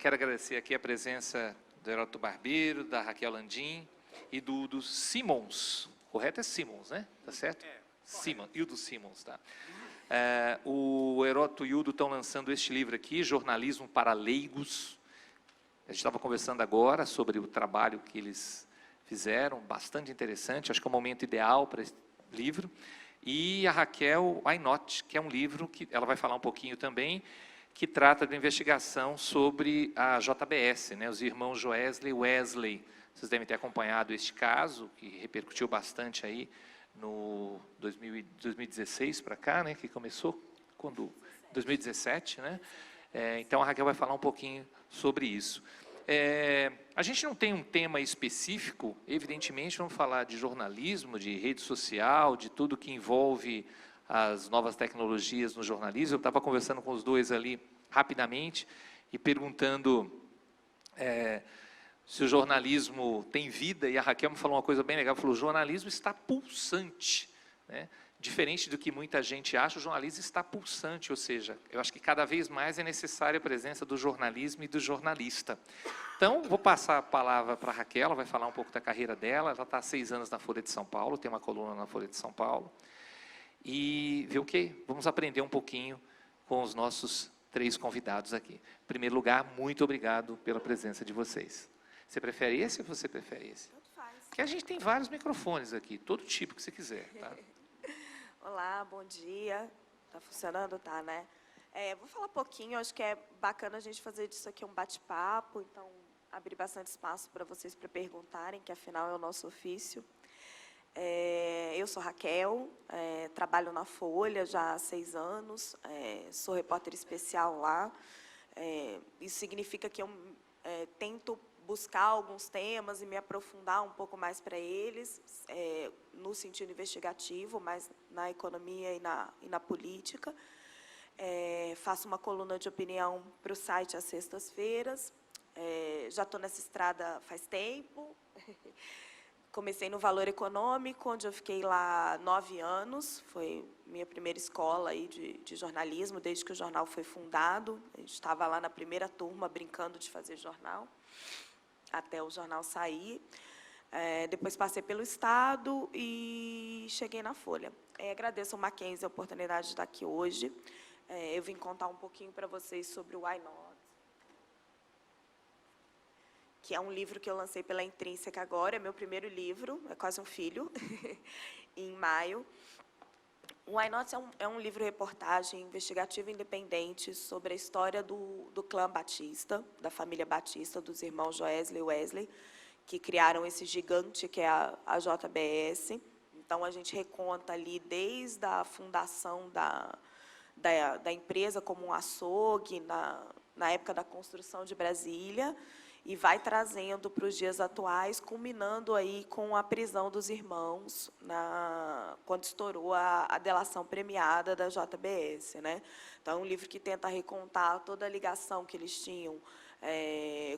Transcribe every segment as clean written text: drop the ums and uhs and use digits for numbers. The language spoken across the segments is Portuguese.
Quero agradecer aqui a presença do Heródoto Barbeiro, da Raquel Landim e do Simons. Correto é Simons, né? Tá certo? Simons, Hildo Simons, tá? O Heródoto e o Hildo estão lançando este livro aqui, Jornalismo para Leigos. A gente estava conversando agora sobre o trabalho que eles fizeram, bastante interessante, acho que é o momento ideal para esse livro. E a Raquel, Why Not, que é um livro que ela vai falar um pouquinho também, que trata de investigação sobre a JBS, né, os irmãos Joesley e Wesley. Vocês devem ter acompanhado este caso, que repercutiu bastante aí no 2016 para cá, né, que começou quando 2017, né? Então a Raquel vai falar um pouquinho sobre isso. A gente não tem um tema específico, evidentemente vamos falar de jornalismo, de rede social, de tudo que envolve as novas tecnologias no jornalismo. Eu estava conversando com os dois ali rapidamente e perguntando se o jornalismo tem vida, e a Raquel me falou uma coisa bem legal, falou: o jornalismo está pulsante, né? Diferente do que muita gente acha, o jornalismo está pulsante, ou seja, eu acho que cada vez mais é necessária a presença do jornalismo e do jornalista. Então, vou passar a palavra para a Raquel, ela vai falar um pouco da carreira dela. Ela está há 6 anos na Folha de São Paulo, tem uma coluna na Folha de São Paulo, e ver o quê? Vamos aprender um pouquinho com os nossos 3 convidados aqui. Em primeiro lugar, muito obrigado pela presença de vocês. Você prefere esse ou você prefere esse? Tanto faz. Porque a gente tem vários microfones aqui, todo tipo que você quiser, tá? Olá, bom dia. Tá funcionando? Tá, né? Vou falar um pouquinho, acho que é bacana a gente fazer disso aqui um bate-papo, então abrir bastante espaço para vocês para perguntarem, que afinal é o nosso ofício. Eu sou Raquel, trabalho na Folha já há 6 anos, sou repórter especial lá. Isso significa que eu tento buscar alguns temas e me aprofundar um pouco mais para eles, no sentido investigativo, mas na economia e na política. Faço uma coluna de opinião para o site às sextas-feiras. Já estou nessa estrada faz tempo. Comecei no Valor Econômico, onde eu fiquei lá 9 anos. Foi minha primeira escola aí de jornalismo, desde que o jornal foi fundado. A gente estava lá na primeira turma, brincando de fazer jornal, até o jornal sair. Depois passei pelo Estado e cheguei na Folha. Agradeço ao Mackenzie a oportunidade de estar aqui hoje. Eu vim contar um pouquinho para vocês sobre o Why Not, que é um livro que eu lancei pela Intrínseca agora, é meu primeiro livro, é quase um filho, em maio. O Why Not é um livro-reportagem investigativo independente sobre a história do clã Batista, da família Batista, dos irmãos Joesley e Wesley, que criaram esse gigante que é a JBS. Então, a gente reconta ali desde a fundação da empresa como um açougue, na época da construção de Brasília, e vai trazendo para os dias atuais, culminando aí com a prisão dos irmãos, quando estourou a delação premiada da JBS, né? Então, é um livro que tenta recontar toda a ligação que eles tinham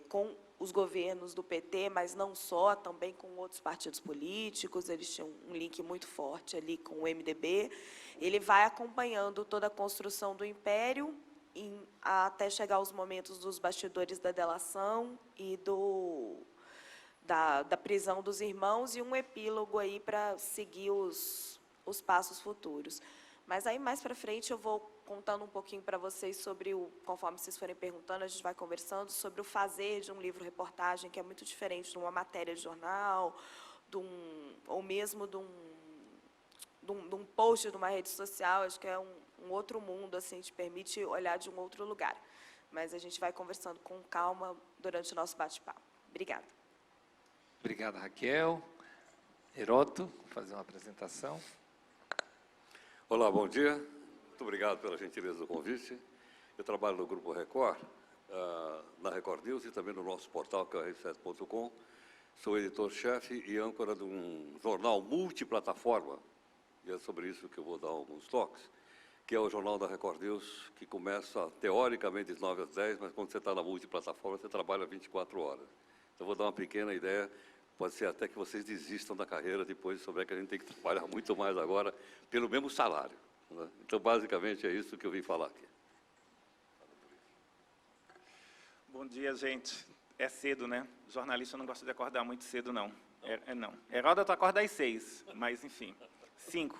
com os governos do PT, mas não só, também com outros partidos políticos. Eles tinham um link muito forte ali com o MDB. Ele vai acompanhando toda a construção do Império, até chegar aos momentos dos bastidores da delação e da prisão dos irmãos, e um epílogo aí para seguir os passos futuros. Mas aí, mais para frente, eu vou contando um pouquinho para vocês sobre conforme vocês forem perguntando, a gente vai conversando sobre o fazer de um livro-reportagem, que é muito diferente de uma matéria de jornal, ou mesmo de um post de uma rede social. Acho que é um outro mundo, assim, te permite olhar de um outro lugar. Mas a gente vai conversando com calma durante o nosso bate-papo. Obrigada. Obrigado, Raquel. Heródoto, vou fazer uma apresentação. Olá, bom dia. Muito obrigado pela gentileza do convite. Eu trabalho no Grupo Record, na Record News e também no nosso portal, que é o r7.com. Sou editor-chefe e âncora de um jornal multiplataforma, e é sobre isso que eu vou dar alguns toques, que é o Jornal da Record News, que começa, teoricamente, às 9 às 10, mas quando você está na multiplataforma, você trabalha 24 horas. Então, vou dar uma pequena ideia, pode ser até que vocês desistam da carreira depois de souber que a gente tem que trabalhar muito mais agora, pelo mesmo salário, né? Então, basicamente, é isso que eu vim falar aqui. Bom dia, gente. É cedo, né? Jornalista não gosta de acordar muito cedo, não. Não. Heródoto acorda às 6, mas, enfim, 5.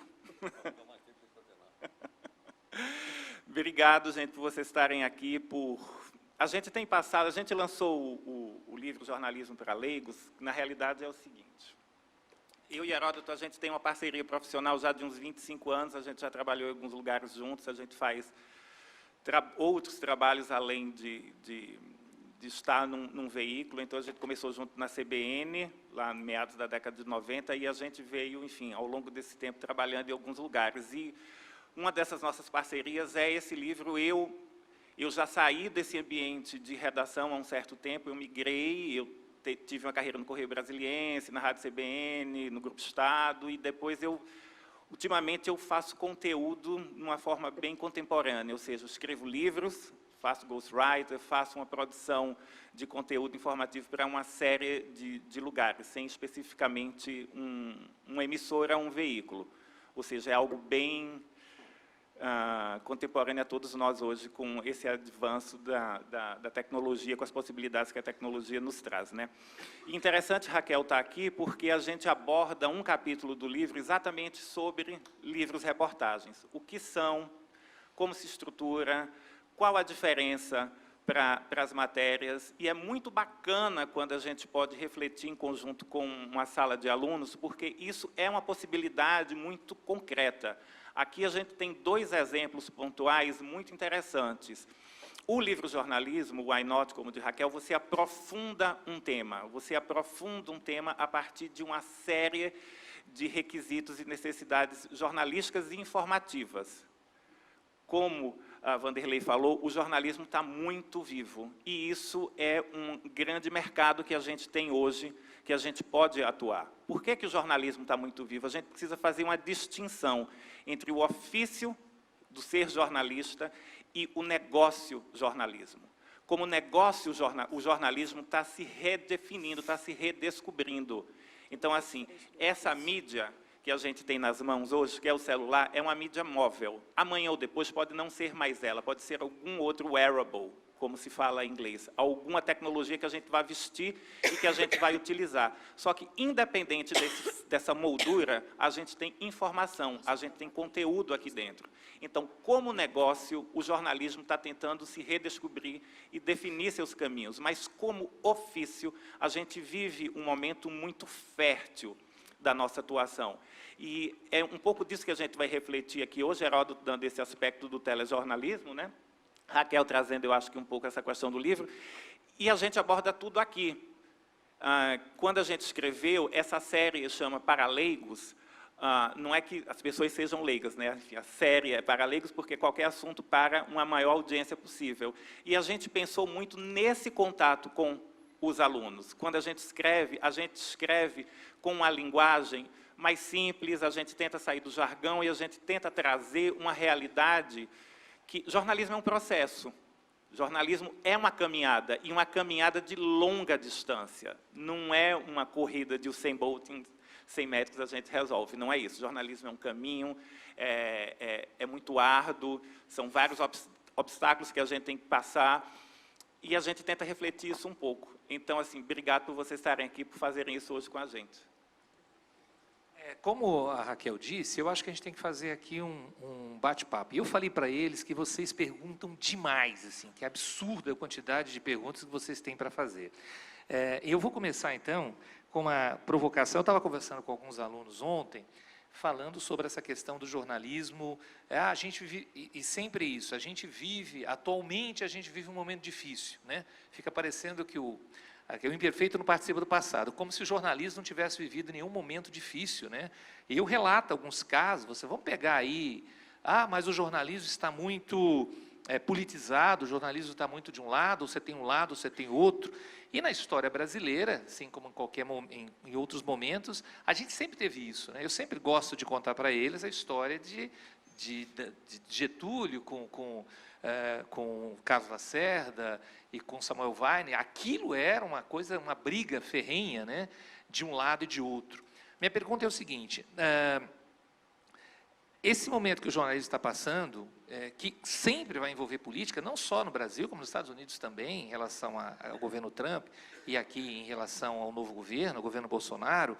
Obrigado, gente, por vocês estarem aqui. A gente tem passado, a gente lançou o livro Jornalismo para Leigos, que, na realidade, é o seguinte. Eu e Heródoto, a gente tem uma parceria profissional já de uns 25 anos, a gente já trabalhou em alguns lugares juntos, a gente faz outros trabalhos além de estar num veículo. Então, a gente começou junto na CBN, lá no meados da década de 90, e a gente veio, enfim, ao longo desse tempo, trabalhando em alguns lugares. E uma dessas nossas parcerias é esse livro. Eu já saí desse ambiente de redação há um certo tempo, eu migrei, eu tive uma carreira no Correio Brasiliense, na Rádio CBN, no Grupo Estado, e depois ultimamente, eu faço conteúdo de uma forma bem contemporânea, ou seja, eu escrevo livros, faço ghostwriter, faço uma produção de conteúdo informativo para uma série de lugares, sem especificamente uma emissora, um veículo. Ou seja, é algo bem contemporâneo a todos nós hoje, com esse avanço da tecnologia, com as possibilidades que a tecnologia nos traz, né? E interessante, Raquel, estar aqui, porque a gente aborda um capítulo do livro exatamente sobre livros-reportagens. O que são, como se estrutura, qual a diferença para as matérias, e é muito bacana quando a gente pode refletir em conjunto com uma sala de alunos, porque isso é uma possibilidade muito concreta. Aqui a gente tem 2 exemplos pontuais muito interessantes. O livro jornalismo, o Why Not, como de Raquel, você aprofunda um tema a partir de uma série de requisitos e necessidades jornalísticas e informativas. Como a Vanderlei falou, o jornalismo está muito vivo, e isso é um grande mercado que a gente tem hoje, que a gente pode atuar. Por que o jornalismo está muito vivo? A gente precisa fazer uma distinção entre o ofício do ser jornalista e o negócio jornalismo. Como negócio, o jornalismo está se redefinindo, está se redescobrindo. Então, assim, essa mídia que a gente tem nas mãos hoje, que é o celular, é uma mídia móvel. Amanhã ou depois pode não ser mais ela, pode ser algum outro wearable, como se fala em inglês, alguma tecnologia que a gente vai vestir e que a gente vai utilizar. Só que, independente dessa moldura, a gente tem informação, a gente tem conteúdo aqui dentro. Então, como negócio, o jornalismo está tentando se redescobrir e definir seus caminhos, mas como ofício, a gente vive um momento muito fértil da nossa atuação. E é um pouco disso que a gente vai refletir aqui hoje, Heródoto dando esse aspecto do telejornalismo, né? Raquel trazendo, eu acho que um pouco essa questão do livro, e a gente aborda tudo aqui. Quando a gente escreveu, essa série chama Para Leigos, não é que as pessoas sejam leigas, né? A série é para leigos porque qualquer assunto para uma maior audiência possível. E a gente pensou muito nesse contato com os alunos. Quando a gente escreve com uma linguagem mais simples, a gente tenta sair do jargão e a gente tenta trazer uma realidade que jornalismo é um processo. Jornalismo é uma caminhada, e uma caminhada de longa distância. Não é uma corrida de 100 Bolt em 100 metros a gente resolve, não é isso. Jornalismo é um caminho, é muito árduo, são vários obstáculos que a gente tem que passar, e a gente tenta refletir isso um pouco. Então, assim, obrigado por vocês estarem aqui, por fazerem isso hoje com a gente. Como a Raquel disse, eu acho que a gente tem que fazer aqui um bate-papo. E eu falei para eles que vocês perguntam demais, assim, que é absurda a quantidade de perguntas que vocês têm para fazer. Eu vou começar, então, com uma provocação. Eu estava conversando com alguns alunos ontem, falando sobre essa questão do jornalismo. A gente vive, e sempre isso, atualmente a gente vive um momento difícil, né? Fica parecendo que o imperfeito não participa do passado, como se o jornalismo não tivesse vivido nenhum momento difícil, né? E eu relato alguns casos, vamos pegar aí, mas o jornalismo está muito politizado, o jornalismo está muito de um lado, você tem outro. E na história brasileira, assim como em outros momentos, a gente sempre teve isso, né? Eu sempre gosto de contar para eles a história de Getúlio com Carlos Lacerda e com Samuel Weiner. Aquilo era uma briga ferrenha, né, de um lado e de outro. Minha pergunta é o seguinte: esse momento que o jornalismo está passando, que sempre vai envolver política, não só no Brasil, como nos Estados Unidos também, em relação ao governo Trump, e aqui em relação ao novo governo, ao governo Bolsonaro,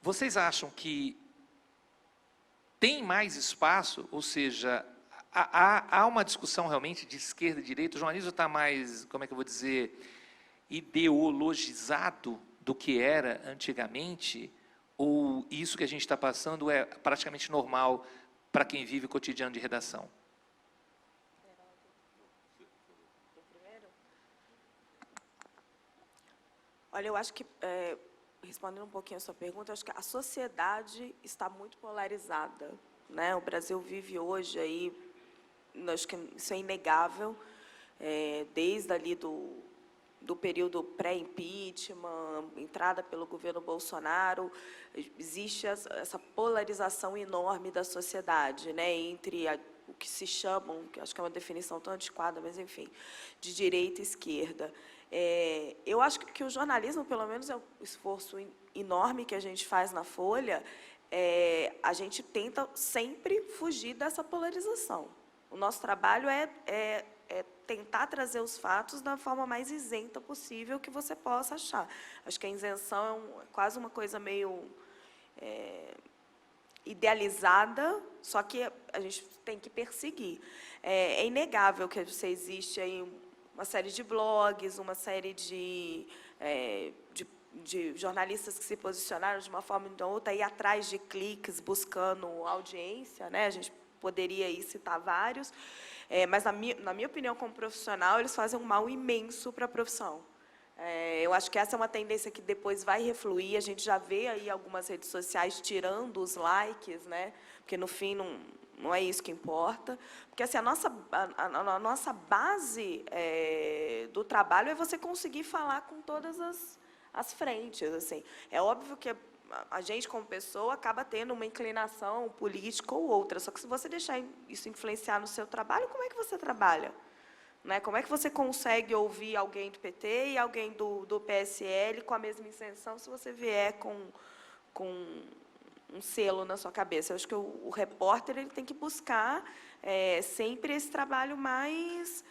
vocês acham que tem mais espaço, ou seja, há uma discussão realmente de esquerda e direita, o jornalismo está mais, como é que eu vou dizer, ideologizado do que era antigamente, ou isso que a gente está passando é praticamente normal para quem vive o cotidiano de redação? Olha, eu acho que, respondendo um pouquinho a sua pergunta, eu acho que a sociedade está muito polarizada, né? O Brasil vive hoje aí, acho que isso é inegável, desde ali do período pré-impeachment, entrada pelo governo Bolsonaro, existe essa polarização enorme da sociedade, né, entre o que se chamam, que acho que é uma definição tão antiquada, mas enfim, de direita e esquerda. Eu acho que o jornalismo, pelo menos é um esforço enorme que a gente faz na Folha, a gente tenta sempre fugir dessa polarização. O nosso trabalho é tentar trazer os fatos da forma mais isenta possível que você possa achar. Acho que a isenção é quase uma coisa meio idealizada, só que a gente tem que perseguir. É inegável que você existe aí uma série de blogs, uma série de jornalistas que se posicionaram de uma forma ou de outra, ir atrás de cliques, buscando audiência, né? A gente poderia aí citar vários, mas, na minha opinião, como profissional, eles fazem um mal imenso para a profissão. Eu acho que essa é uma tendência que depois vai refluir, a gente já vê aí algumas redes sociais tirando os likes, né? Porque, no fim, não é isso que importa. Porque assim, a nossa base do trabalho é você conseguir falar com todas as frentes. Assim. É óbvio que a gente, como pessoa, acaba tendo uma inclinação política ou outra. Só que se você deixar isso influenciar no seu trabalho, como é que você trabalha? Né? Como é que você consegue ouvir alguém do PT e alguém do PSL com a mesma intenção se você vier com um selo na sua cabeça? Eu acho que o repórter ele tem que buscar sempre esse trabalho mais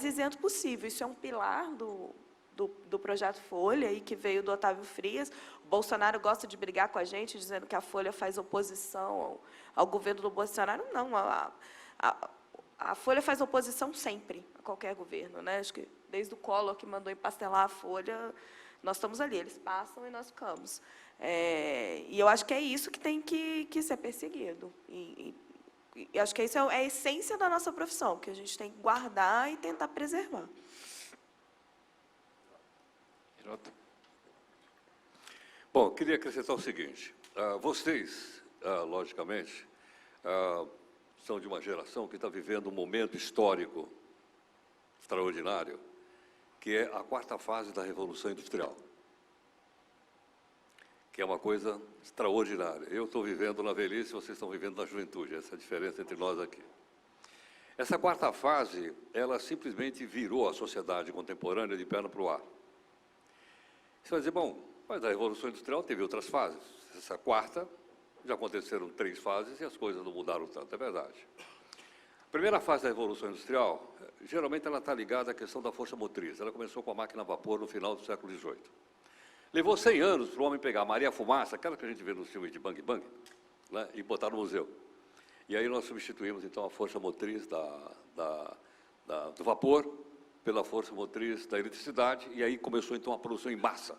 isento possível. Isso é um pilar do Projeto Folha, aí, que veio do Otávio Frias. O Bolsonaro gosta de brigar com a gente, dizendo que a Folha faz oposição ao governo do Bolsonaro. Não, a Folha faz oposição sempre a qualquer governo. Né? Acho que desde o Collor, que mandou empastelar a Folha, nós estamos ali, eles passam e nós ficamos. E eu acho que é isso que tem que ser perseguido. E acho que isso é a essência da nossa profissão, que a gente tem que guardar e tentar preservar. Bom, queria acrescentar o seguinte. Vocês, logicamente, são de uma geração que está vivendo um momento histórico extraordinário, que é a quarta fase da Revolução Industrial, que é uma coisa extraordinária. Eu estou vivendo na velhice, vocês estão vivendo na juventude, essa é a diferença entre nós aqui. Essa quarta fase, ela simplesmente virou a sociedade contemporânea de perna para o ar. Você vai dizer, bom, mas a Revolução Industrial teve outras fases. Essa quarta, já aconteceram 3 fases e as coisas não mudaram tanto, é verdade. A primeira fase da Revolução Industrial, geralmente ela está ligada à questão da força motriz. Ela começou com a máquina a vapor no final do século XVIII. Levou 100 anos para o homem pegar a Maria Fumaça, aquela que a gente vê nos filmes de Bang Bang, né, e botar no museu. E aí nós substituímos, então, a força motriz do vapor pela força motriz da eletricidade, e aí começou, então, a produção em massa.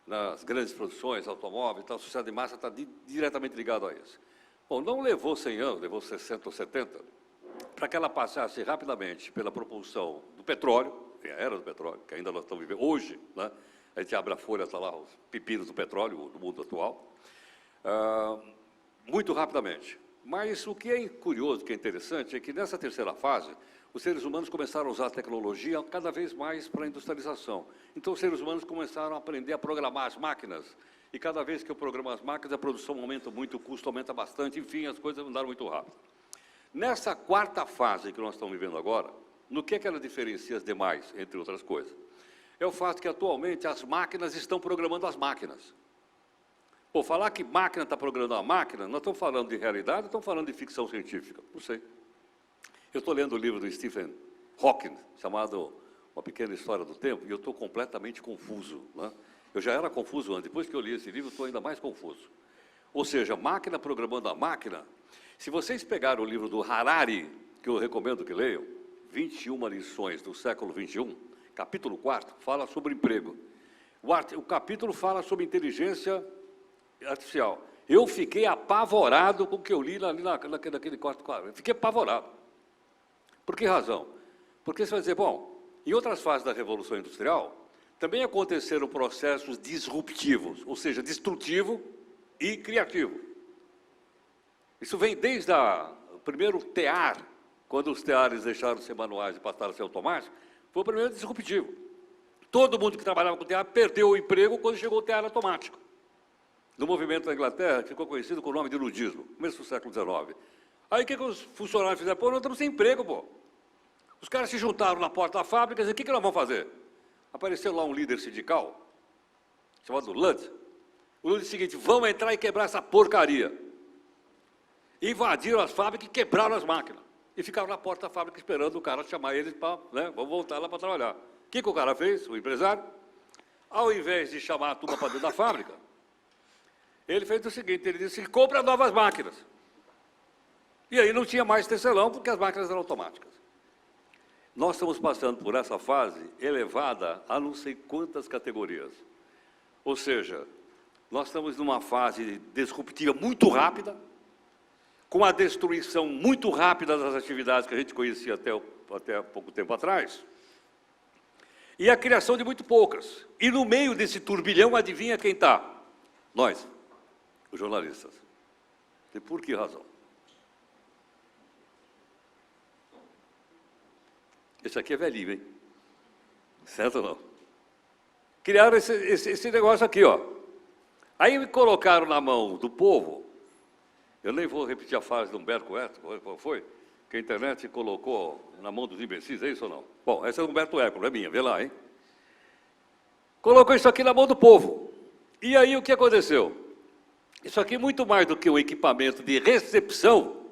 Nas grandes produções, automóveis, então, a sociedade de massa está diretamente ligada a isso. Bom, não levou 100 anos, levou 60 ou 70, para que ela passasse rapidamente pela propulsão do petróleo, a era do petróleo, que ainda nós estamos vivendo hoje, né? A gente abre a folha, está lá os pepinos do petróleo no mundo atual, muito rapidamente. Mas o que é curioso, o que é interessante, é que nessa terceira fase, os seres humanos começaram a usar a tecnologia cada vez mais para a industrialização. Então, os seres humanos começaram a aprender a programar as máquinas, e cada vez que eu programo as máquinas, a produção aumenta muito, o custo aumenta bastante, enfim, as coisas andaram muito rápido. Nessa quarta fase que nós estamos vivendo agora, no que ela diferencia as demais, entre outras coisas? É o fato que, atualmente, as máquinas estão programando as máquinas. Pô, falar que máquina está programando a máquina, nós estamos falando de realidade ou estamos falando de ficção científica? Não sei. Eu estou lendo o livro do Stephen Hawking, chamado Uma Pequena História do Tempo, e eu estou completamente confuso, né? Eu já era confuso antes, depois que eu li esse livro, estou ainda mais confuso. Ou seja, máquina programando a máquina. Se vocês pegarem o livro do Harari, que eu recomendo que leiam, 21 lições do século XXI, capítulo 4, fala sobre emprego. O capítulo fala sobre inteligência artificial. Eu fiquei apavorado com o que eu li naquele quarto quadro. Fiquei apavorado. Por que razão? Porque você vai dizer, bom, em outras fases da Revolução Industrial, também aconteceram processos disruptivos, ou seja, destrutivo e criativo. Isso vem desde o primeiro tear, quando os teares deixaram de ser manuais e passaram a ser automáticos, foi o primeiro disruptivo. Todo mundo que trabalhava com tear perdeu o emprego quando chegou o tear automático. No movimento da Inglaterra, ficou conhecido com o nome de ludismo, começo do século XIX. Aí o que os funcionários fizeram? Pô, nós estamos sem emprego, pô. Os caras se juntaram na porta da fábrica e disseram, o que nós vamos fazer? Apareceu lá um líder sindical, chamado Ludd. O Ludd disse o seguinte, vamos entrar e quebrar essa porcaria. Invadiram as fábricas e quebraram as máquinas. E ficaram na porta da fábrica esperando o cara chamar eles para, né, vamos voltar lá para trabalhar. O que o cara fez, o empresário? Ao invés de chamar a turma para dentro da fábrica, ele fez o seguinte, ele disse, compra novas máquinas. E aí não tinha mais tecelão, porque as máquinas eram automáticas. Nós estamos passando por essa fase elevada a não sei quantas categorias. Ou seja, nós estamos numa fase disruptiva muito rápida, com a destruição muito rápida das atividades que a gente conhecia até pouco tempo atrás, e a criação de muito poucas. E no meio desse turbilhão, adivinha quem está? Nós, os jornalistas. E por que razão? Esse aqui é velhinho, hein? Certo ou não? Criaram esse negócio aqui, ó. Aí me colocaram na mão do povo. Eu nem vou repetir a frase do Humberto Eco, qual foi? Que a internet colocou na mão dos imbecis, é isso ou não? Bom, essa é do Humberto Eco, não é minha, vê lá, hein? Colocou isso aqui na mão do povo. E aí o que aconteceu? Isso aqui é muito mais do que um equipamento de recepção,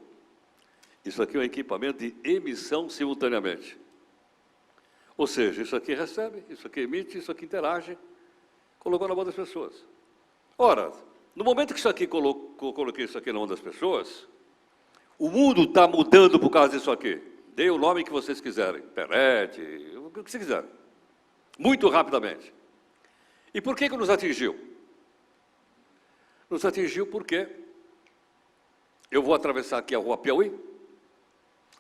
isso aqui é um equipamento de emissão simultaneamente. Ou seja, isso aqui recebe, isso aqui emite, isso aqui interage, colocou na mão das pessoas. Ora, no momento que isso aqui coloquei isso aqui na mão das pessoas, o mundo está mudando por causa disso aqui. Dê o nome que vocês quiserem, internet, o que vocês quiserem. Muito rapidamente. E por que nos atingiu? Nos atingiu porque eu vou atravessar aqui a rua Piauí,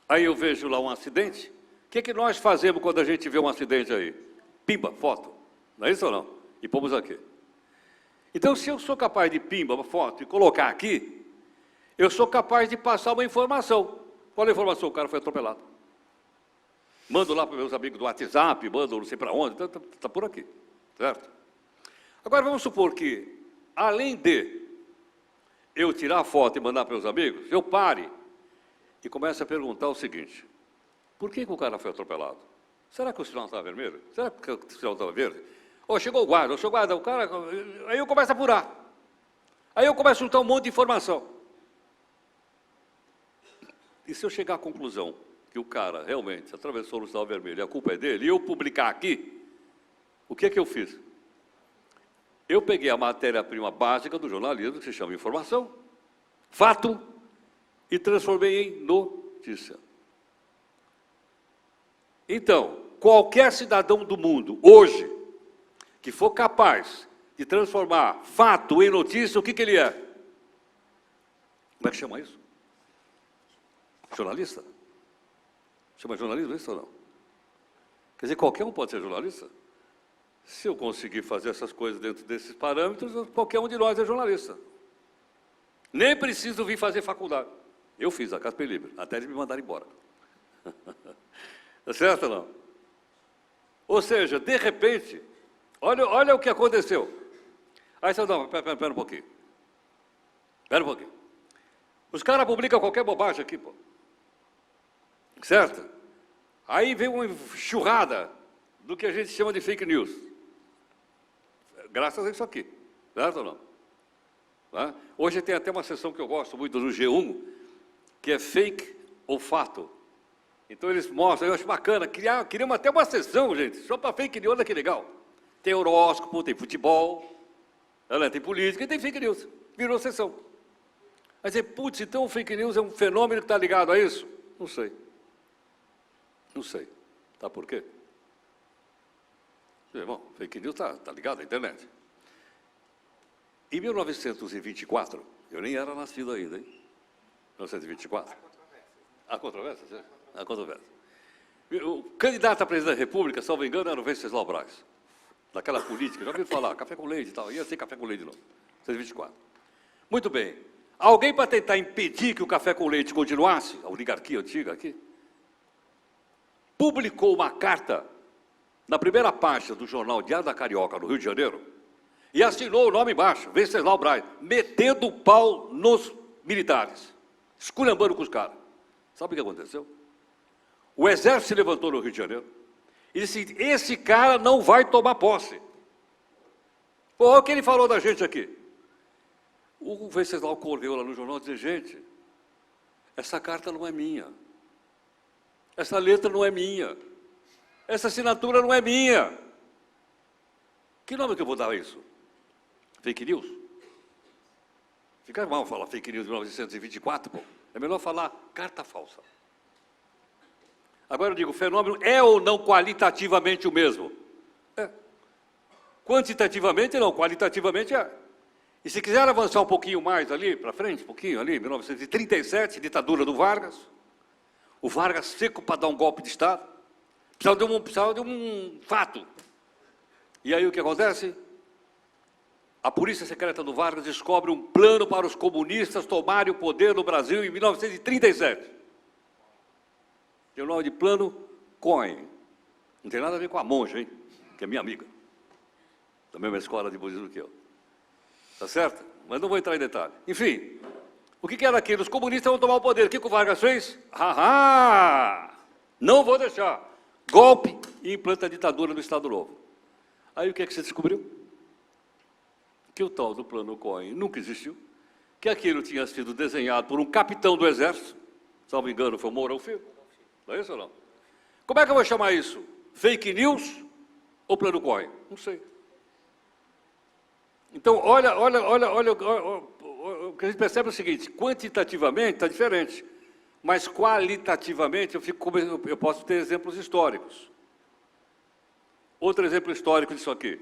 aí eu vejo lá um acidente. O que nós fazemos quando a gente vê um acidente aí? Pimba, foto. Não é isso ou não? E pomos aqui. Então, se eu sou capaz de pimba, foto, e colocar aqui, eu sou capaz de passar uma informação. Qual é a informação? O cara foi atropelado. Mando lá para meus amigos do WhatsApp, mando não sei para onde, está por aqui, certo? Agora, vamos supor que, além de eu tirar a foto e mandar para meus amigos, eu pare e comece a perguntar o seguinte, por que o cara foi atropelado? Será que o sinal estava vermelho? Será que o sinal estava verde? Oh, chegou o guarda, o cara... Aí eu começo a apurar. Aí eu começo a juntar um monte de informação. E se eu chegar à conclusão que o cara realmente atravessou no sinal vermelho e a culpa é dele, e eu publicar aqui, o que é que eu fiz? Eu peguei a matéria-prima básica do jornalismo, que se chama informação, fato, e transformei em notícia. Então, qualquer cidadão do mundo, hoje, que for capaz de transformar fato em notícia, o que ele é? Como é que chama isso? Jornalista? Chama jornalismo isso ou não? Quer dizer, qualquer um pode ser jornalista? Se eu conseguir fazer essas coisas dentro desses parâmetros, qualquer um de nós é jornalista. Nem preciso vir fazer faculdade. Eu fiz a Casper Libre, até eles me mandarem embora. Tá certo ou não? Ou seja, de repente, olha o que aconteceu. Aí você não, pera um pouquinho. Espera um pouquinho. Os caras publicam qualquer bobagem aqui, pô. Certo? Aí vem uma enxurrada do que a gente chama de fake news. Graças a isso aqui. Certo ou não? Tá? Hoje tem até uma seção que eu gosto muito no G1, que é fake ou fato. Então eles mostram, eu acho bacana, criamos até uma seção, gente, só para fake news, olha que legal. Tem horóscopo, tem futebol, tem política e tem fake news. Virou sessão. Aí você, putz, então o fake news é um fenômeno que está ligado a isso? Não sei. Não sei. Tá por quê? Irmão, fake news está ligado à internet. Em 1924, eu nem era nascido ainda, hein? 1924. Há controvérsia? Há controvérsia. O candidato a presidente da República, salvo engano, era o Venceslau Braz. Naquela política, já ouviu falar, café com leite e tal, ia ser café com leite de novo. 1924. Muito bem. Alguém para tentar impedir que o café com leite continuasse, a oligarquia antiga aqui, publicou uma carta na primeira página do jornal Diário da Carioca, no Rio de Janeiro, e assinou o nome embaixo, Venceslau Braz, metendo o pau nos militares, esculhambando com os caras. Sabe o que aconteceu? O exército se levantou no Rio de Janeiro e disse, esse cara não vai tomar posse. Olha o que ele falou da gente aqui. O Venceslau correu lá no jornal e disse, gente, essa carta não é minha. Essa letra não é minha. Essa assinatura não é minha. Que nome que eu vou dar a isso? Fake news? Fica mal falar fake news de 1924, pô. É melhor falar carta falsa. Agora eu digo, o fenômeno é ou não qualitativamente o mesmo? É. Quantitativamente não, qualitativamente é. E se quiser avançar um pouquinho mais ali, para frente, um pouquinho ali, 1937, ditadura do Vargas. O Vargas seco para dar um golpe de Estado. Precisava de um fato. E aí o que acontece? A polícia secreta do Vargas descobre um plano para os comunistas tomarem o poder no Brasil em 1937. Tem o nome de Plano Cohen. Não tem nada a ver com a monja, hein? Que é minha amiga. Da mesma escola de budismo que eu. Tá certo? Mas não vou entrar em detalhe. Enfim, o que era aquilo? Os comunistas vão tomar o poder. O que o Vargas fez? Não vou deixar. Golpe e implanta a ditadura no Estado Novo. Aí o que é que você descobriu? Que o tal do Plano Cohen nunca existiu, que aquilo tinha sido desenhado por um capitão do Exército, salvo engano, foi o Mourão Filho. Não é isso ou não? Como é que eu vou chamar isso? Fake news ou Plano Cohen? Não sei. Então, olha, o que a gente percebe é o seguinte, quantitativamente está diferente, mas qualitativamente eu posso ter exemplos históricos. Outro exemplo histórico disso aqui.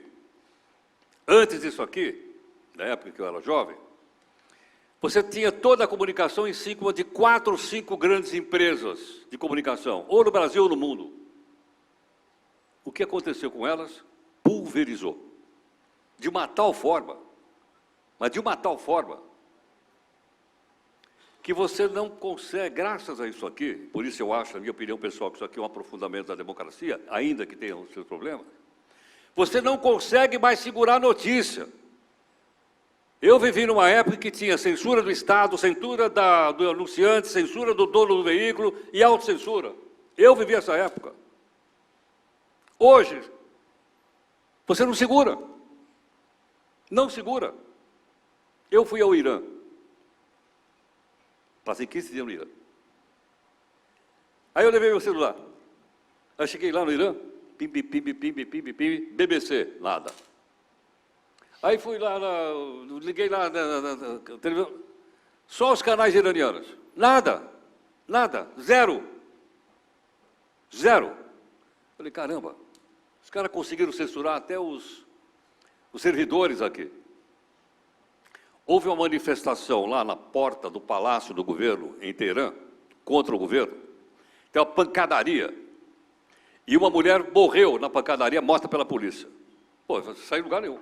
Antes disso aqui, na época que eu era jovem, você tinha toda a comunicação em cima de 4 ou 5 grandes empresas de comunicação, ou no Brasil ou no mundo. O que aconteceu com elas? Pulverizou. De uma tal forma, mas de uma tal forma, que você não consegue, graças a isso aqui, por isso eu acho, na minha opinião pessoal, que isso aqui é um aprofundamento da democracia, ainda que tenha os seus problemas, você não consegue mais segurar a notícia. Eu vivi numa época que tinha censura do Estado, censura do anunciante, censura do dono do veículo e autocensura. Eu vivi essa época. Hoje, você não segura. Não segura. Eu fui ao Irã. Passei 15 dias no Irã. Aí eu levei meu celular. Aí cheguei lá no Irã, pim, BBC, nada. Aí fui lá, liguei lá na televisão, só os canais iranianos. Nada, zero. Falei, caramba, os caras conseguiram censurar até os servidores aqui. Houve uma manifestação lá na porta do Palácio do Governo, em Teherã, contra o governo. Tem uma pancadaria. E uma mulher morreu na pancadaria, morta pela polícia. Pô, não saiu em lugar nenhum.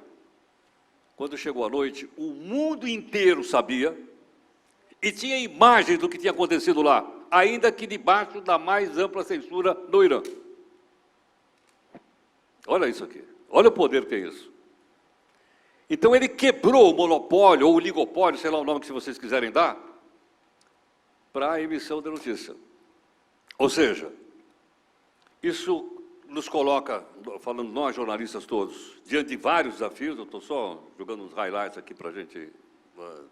Quando chegou a noite, o mundo inteiro sabia e tinha imagens do que tinha acontecido lá, ainda que debaixo da mais ampla censura no Irã. Olha isso aqui. Olha o poder que tem isso. Então ele quebrou o monopólio, ou o oligopólio, sei lá o nome que vocês quiserem dar, para a emissão de notícia. Ou seja, isso nos coloca, falando nós jornalistas todos, diante de vários desafios, eu estou só jogando uns highlights aqui para a gente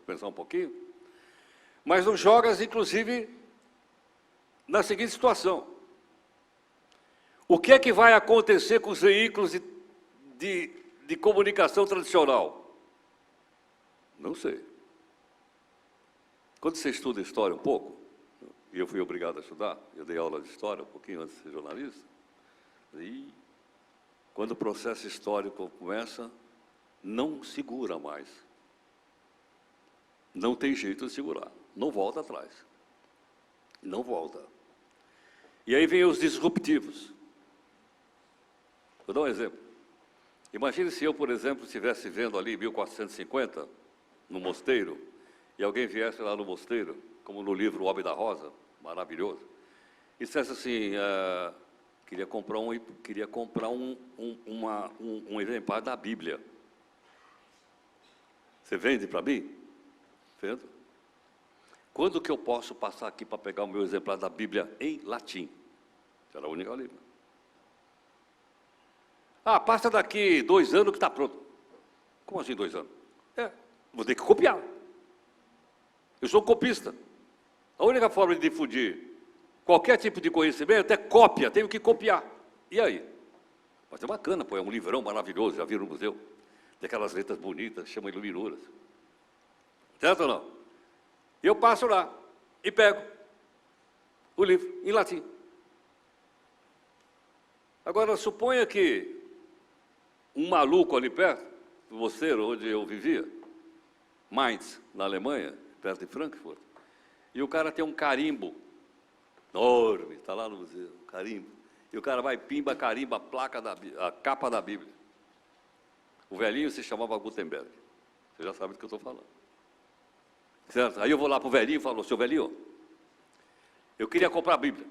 pensar um pouquinho, mas nos joga, inclusive, na seguinte situação. O que é que vai acontecer com os veículos de comunicação tradicional? Não sei. Quando você estuda história um pouco, e eu fui obrigado a estudar, eu dei aula de história um pouquinho antes de ser jornalista, e quando o processo histórico começa, não segura mais. Não tem jeito de segurar. Não volta atrás. Não volta. E aí vem os disruptivos. Vou dar um exemplo. Imagine se eu, por exemplo, estivesse vendo ali em 1450, no mosteiro, e alguém viesse lá no mosteiro, como no livro O Homem da Rosa, maravilhoso, e dissesse assim, queria comprar um exemplar da Bíblia. Você vende para mim? Vendo? Quando que eu posso passar aqui para pegar o meu exemplar da Bíblia em latim? Era a única língua. Passa daqui 2 anos que está pronto. Como assim 2 anos? Vou ter que copiar. Eu sou copista. A única forma de difundir qualquer tipo de conhecimento é cópia, tenho que copiar. E aí? Mas é bacana, pô, é um livrão maravilhoso, já viram no museu? Tem aquelas letras bonitas, chama iluminuras. Certo ou não? Eu passo lá e pego o livro em latim. Agora, suponha que um maluco ali perto, do mosteiro onde eu vivia, Mainz, na Alemanha, perto de Frankfurt, e o cara tem um carimbo enorme, está lá no museu, um carimbo, e o cara vai, pimba, carimba, a capa da Bíblia. O velhinho se chamava Gutenberg. Você já sabe do que eu estou falando. Certo? Aí eu vou lá para o velhinho e falo, seu velhinho, eu queria comprar a Bíblia.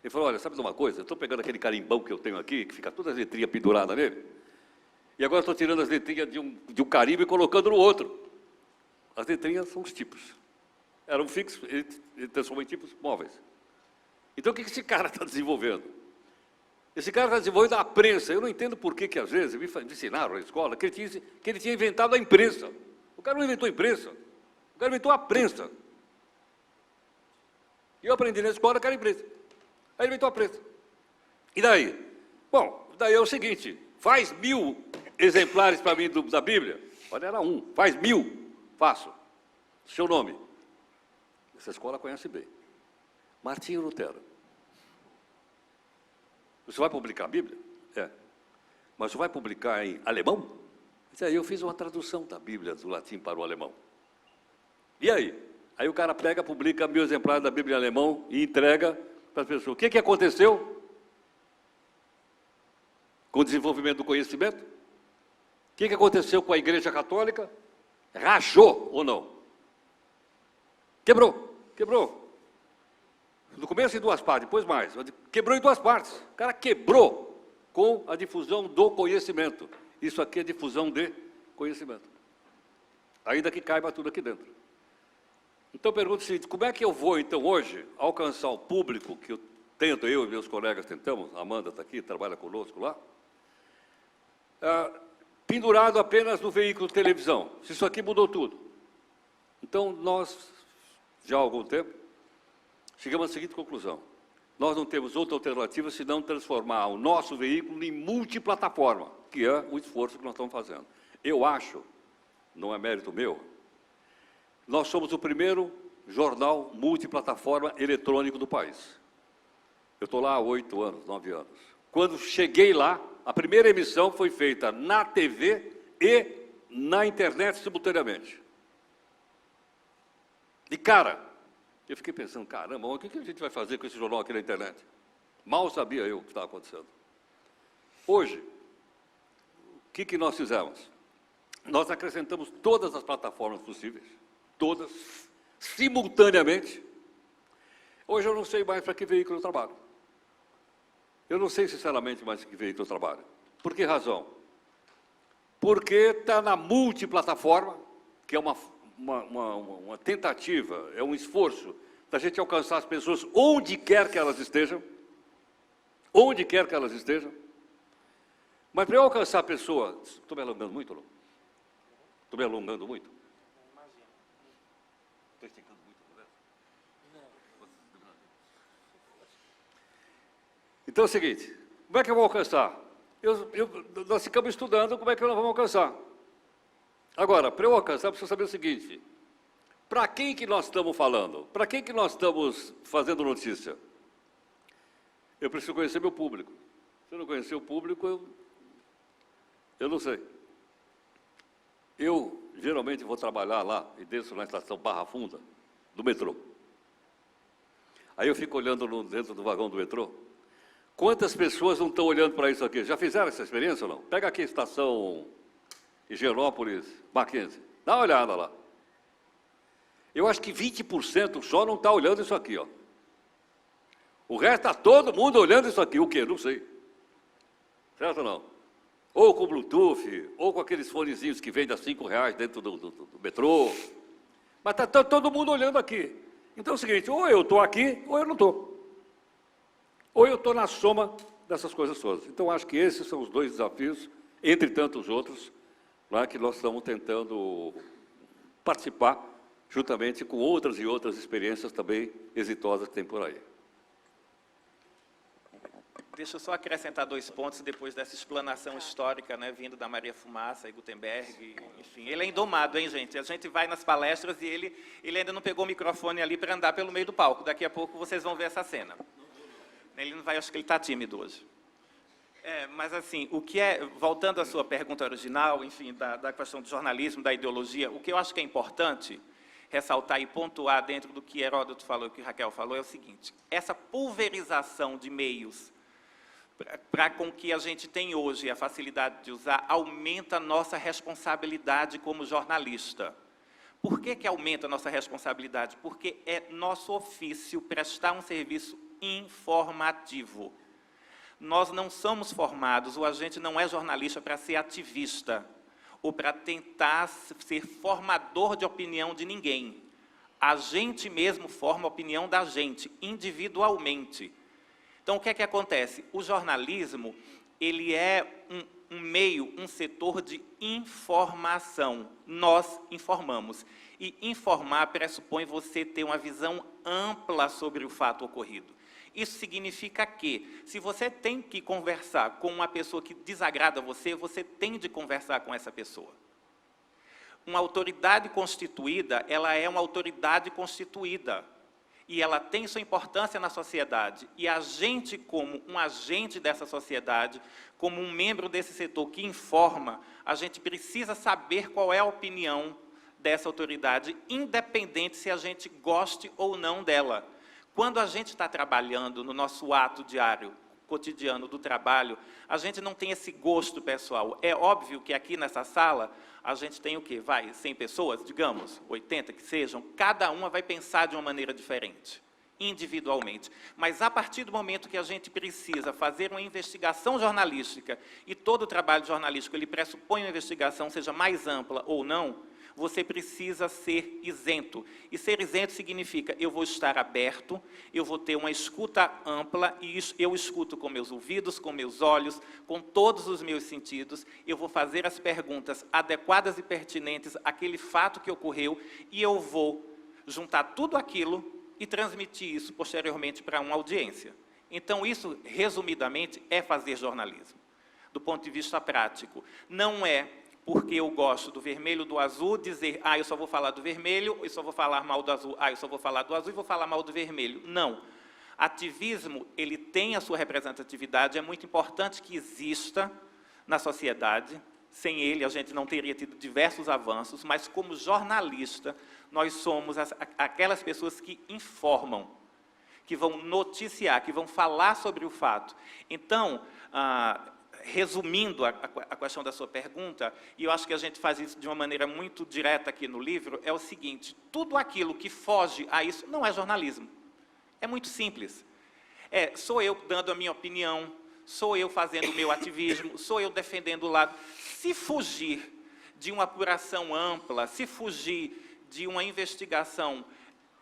Ele falou, olha, sabe de uma coisa? Eu estou pegando aquele carimbão que eu tenho aqui, que fica todas as letrinhas penduradas nele, e agora estou tirando as letrinhas de um carimbo e colocando no outro. As letrinhas são os tipos. Eram fixos, ele transformou em tipos móveis. Então, o que esse cara está desenvolvendo? Esse cara está desenvolvendo a prensa. Eu não entendo por que às vezes, me ensinaram na escola, que ele tinha inventado a imprensa. O cara não inventou a imprensa. O cara inventou a prensa. E eu aprendi na escola que era imprensa. Aí ele inventou a prensa. E daí? Bom, daí é o seguinte, faz 1000 exemplares para mim da Bíblia. Olha, era um. Faz 1000. Faço. Seu nome. Essa escola conhece bem. Martinho Lutero. Você vai publicar a Bíblia? Mas você vai publicar em alemão? Aí eu fiz uma tradução da Bíblia do latim para o alemão. E aí? Aí o cara pega, publica 1000 exemplares da Bíblia em alemão e entrega para as pessoas. O que aconteceu com o desenvolvimento do conhecimento? O que aconteceu com a Igreja Católica? Rachou ou não? Quebrou. No começo em 2 partes, depois mais. Quebrou em 2 partes. O cara quebrou com a difusão do conhecimento. Isso aqui é difusão de conhecimento. Ainda que caiba tudo aqui dentro. Então, eu pergunto o seguinte, como é que eu vou, então, hoje, alcançar o público que eu e meus colegas tentamos, a Amanda está aqui, trabalha conosco lá, pendurado apenas no veículo de televisão. Isso aqui mudou tudo. Então, nós, já há algum tempo, chegamos à seguinte conclusão. Nós não temos outra alternativa senão transformar o nosso veículo em multiplataforma, que é o esforço que nós estamos fazendo. Eu acho, não é mérito meu, nós somos o primeiro jornal multiplataforma eletrônico do país. Eu estou lá há 8 anos, 9 anos. Quando cheguei lá, a primeira emissão foi feita na TV e na internet simultaneamente. De cara, eu fiquei pensando, caramba, o que a gente vai fazer com esse jornal aqui na internet? Mal sabia eu o que estava acontecendo. Hoje, o que nós fizemos? Nós acrescentamos todas as plataformas possíveis, todas, simultaneamente. Hoje eu não sei mais para que veículo eu trabalho. Eu não sei, sinceramente, mais para que veículo eu trabalho. Por que razão? Porque está na multiplataforma, que é uma tentativa, é um esforço da gente alcançar as pessoas onde quer que elas estejam, mas para eu alcançar a pessoa, estou me alongando muito, não? Estou me alongando muito? Estou esticando muito a conversa? Então é o seguinte, como é que eu vou alcançar? Nós ficamos estudando como é que nós vamos alcançar. Agora, para eu alcançar, eu preciso saber o seguinte, para quem que nós estamos falando? Para quem que nós estamos fazendo notícia? Eu preciso conhecer meu público. Se eu não conhecer o público, eu não sei. Eu, geralmente, vou trabalhar lá, e desço na estação Barra Funda, do metrô. Aí eu fico olhando dentro do vagão do metrô. Quantas pessoas não estão olhando para isso aqui? Já fizeram essa experiência ou não? Pega aqui a estação Higienópolis, Mackenzie. Dá uma olhada lá. Eu acho que 20% só não está olhando isso aqui, ó. O resto está todo mundo olhando isso aqui. O quê? Não sei. Certo ou não? Ou com Bluetooth, ou com aqueles fonezinhos que vendem a R$5 dentro do metrô. Mas está todo mundo olhando aqui. Então é o seguinte, ou eu estou aqui, ou eu não estou. Ou eu estou na soma dessas coisas todas. Então, acho que esses são os dois desafios, entre tantos outros, lá que nós estamos tentando participar, juntamente com outras e outras experiências também exitosas que tem por aí. Deixa eu só acrescentar 2 pontos depois dessa explanação histórica, né, vindo da Maria Fumaça e Gutenberg, enfim. Ele é indomado, hein, gente? A gente vai nas palestras e ele ainda não pegou o microfone ali para andar pelo meio do palco. Daqui a pouco vocês vão ver essa cena. Ele não vai, acho que ele está tímido hoje. Mas, assim, voltando à sua pergunta original, enfim, da questão do jornalismo, da ideologia, o que eu acho que é importante ressaltar e pontuar dentro do que Heródoto falou e o que Raquel falou é o seguinte, essa pulverização de meios para com que a gente tem hoje a facilidade de usar, aumenta a nossa responsabilidade como jornalista. Por que aumenta a nossa responsabilidade? Porque é nosso ofício prestar um serviço informativo. Nós não somos formados, ou a gente não é jornalista para ser ativista, ou para tentar ser formador de opinião de ninguém. A gente mesmo forma a opinião da gente, individualmente. Então, o que é que acontece? O jornalismo, ele é um meio, um setor de informação. Nós informamos. E informar pressupõe você ter uma visão ampla sobre o fato ocorrido. Isso significa que, se você tem que conversar com uma pessoa que desagrada você, você tem de conversar com essa pessoa. Uma autoridade constituída, ela é uma autoridade constituída. E ela tem sua importância na sociedade. E a gente, como um agente dessa sociedade, como um membro desse setor que informa, a gente precisa saber qual é a opinião dessa autoridade, independente se a gente goste ou não dela. Quando a gente está trabalhando no nosso ato diário, cotidiano do trabalho, a gente não tem esse gosto pessoal. É óbvio que aqui nessa sala, a gente tem o quê? 100 pessoas, digamos, 80 que sejam, cada uma vai pensar de uma maneira diferente, individualmente. Mas a partir do momento que a gente precisa fazer uma investigação jornalística, e todo o trabalho jornalístico ele pressupõe uma investigação, seja mais ampla ou não, você precisa ser isento. E ser isento significa, eu vou estar aberto, eu vou ter uma escuta ampla, e eu escuto com meus ouvidos, com meus olhos, com todos os meus sentidos, eu vou fazer as perguntas adequadas e pertinentes àquele fato que ocorreu, e eu vou juntar tudo aquilo e transmitir isso posteriormente para uma audiência. Então, isso, resumidamente, é fazer jornalismo. Do ponto de vista prático, não é porque eu gosto do vermelho, do azul, dizer, eu só vou falar do vermelho, eu só vou falar mal do azul, eu só vou falar do azul e vou falar mal do vermelho. Não. Ativismo, ele tem a sua representatividade, é muito importante que exista na sociedade. Sem ele, a gente não teria tido diversos avanços, mas como jornalista, nós somos aquelas pessoas que informam, que vão noticiar, que vão falar sobre o fato. Então, resumindo a questão da sua pergunta, e eu acho que a gente faz isso de uma maneira muito direta aqui no livro, é o seguinte, tudo aquilo que foge a isso não é jornalismo. É muito simples. Sou eu dando a minha opinião, sou eu fazendo o meu ativismo, sou eu defendendo o lado. Se fugir de uma apuração ampla, se fugir de uma investigação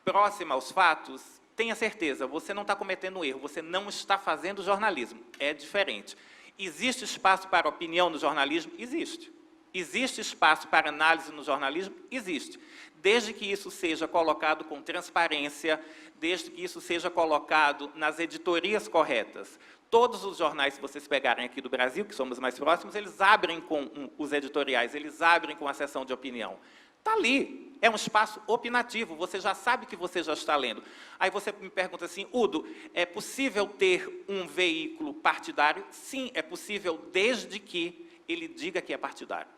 próxima aos fatos, tenha certeza, você não está cometendo erro, você não está fazendo jornalismo. É diferente. Existe espaço para opinião no jornalismo? Existe. Existe espaço para análise no jornalismo? Existe. Desde que isso seja colocado com transparência, desde que isso seja colocado nas editorias corretas. Todos os jornais que vocês pegarem aqui do Brasil, que somos mais próximos, eles abrem com os editoriais, eles abrem com a seção de opinião. Está ali, é um espaço opinativo, você já sabe que você já está lendo. Aí você me pergunta assim, Udo, é possível ter um veículo partidário? Sim, é possível, desde que ele diga que é partidário.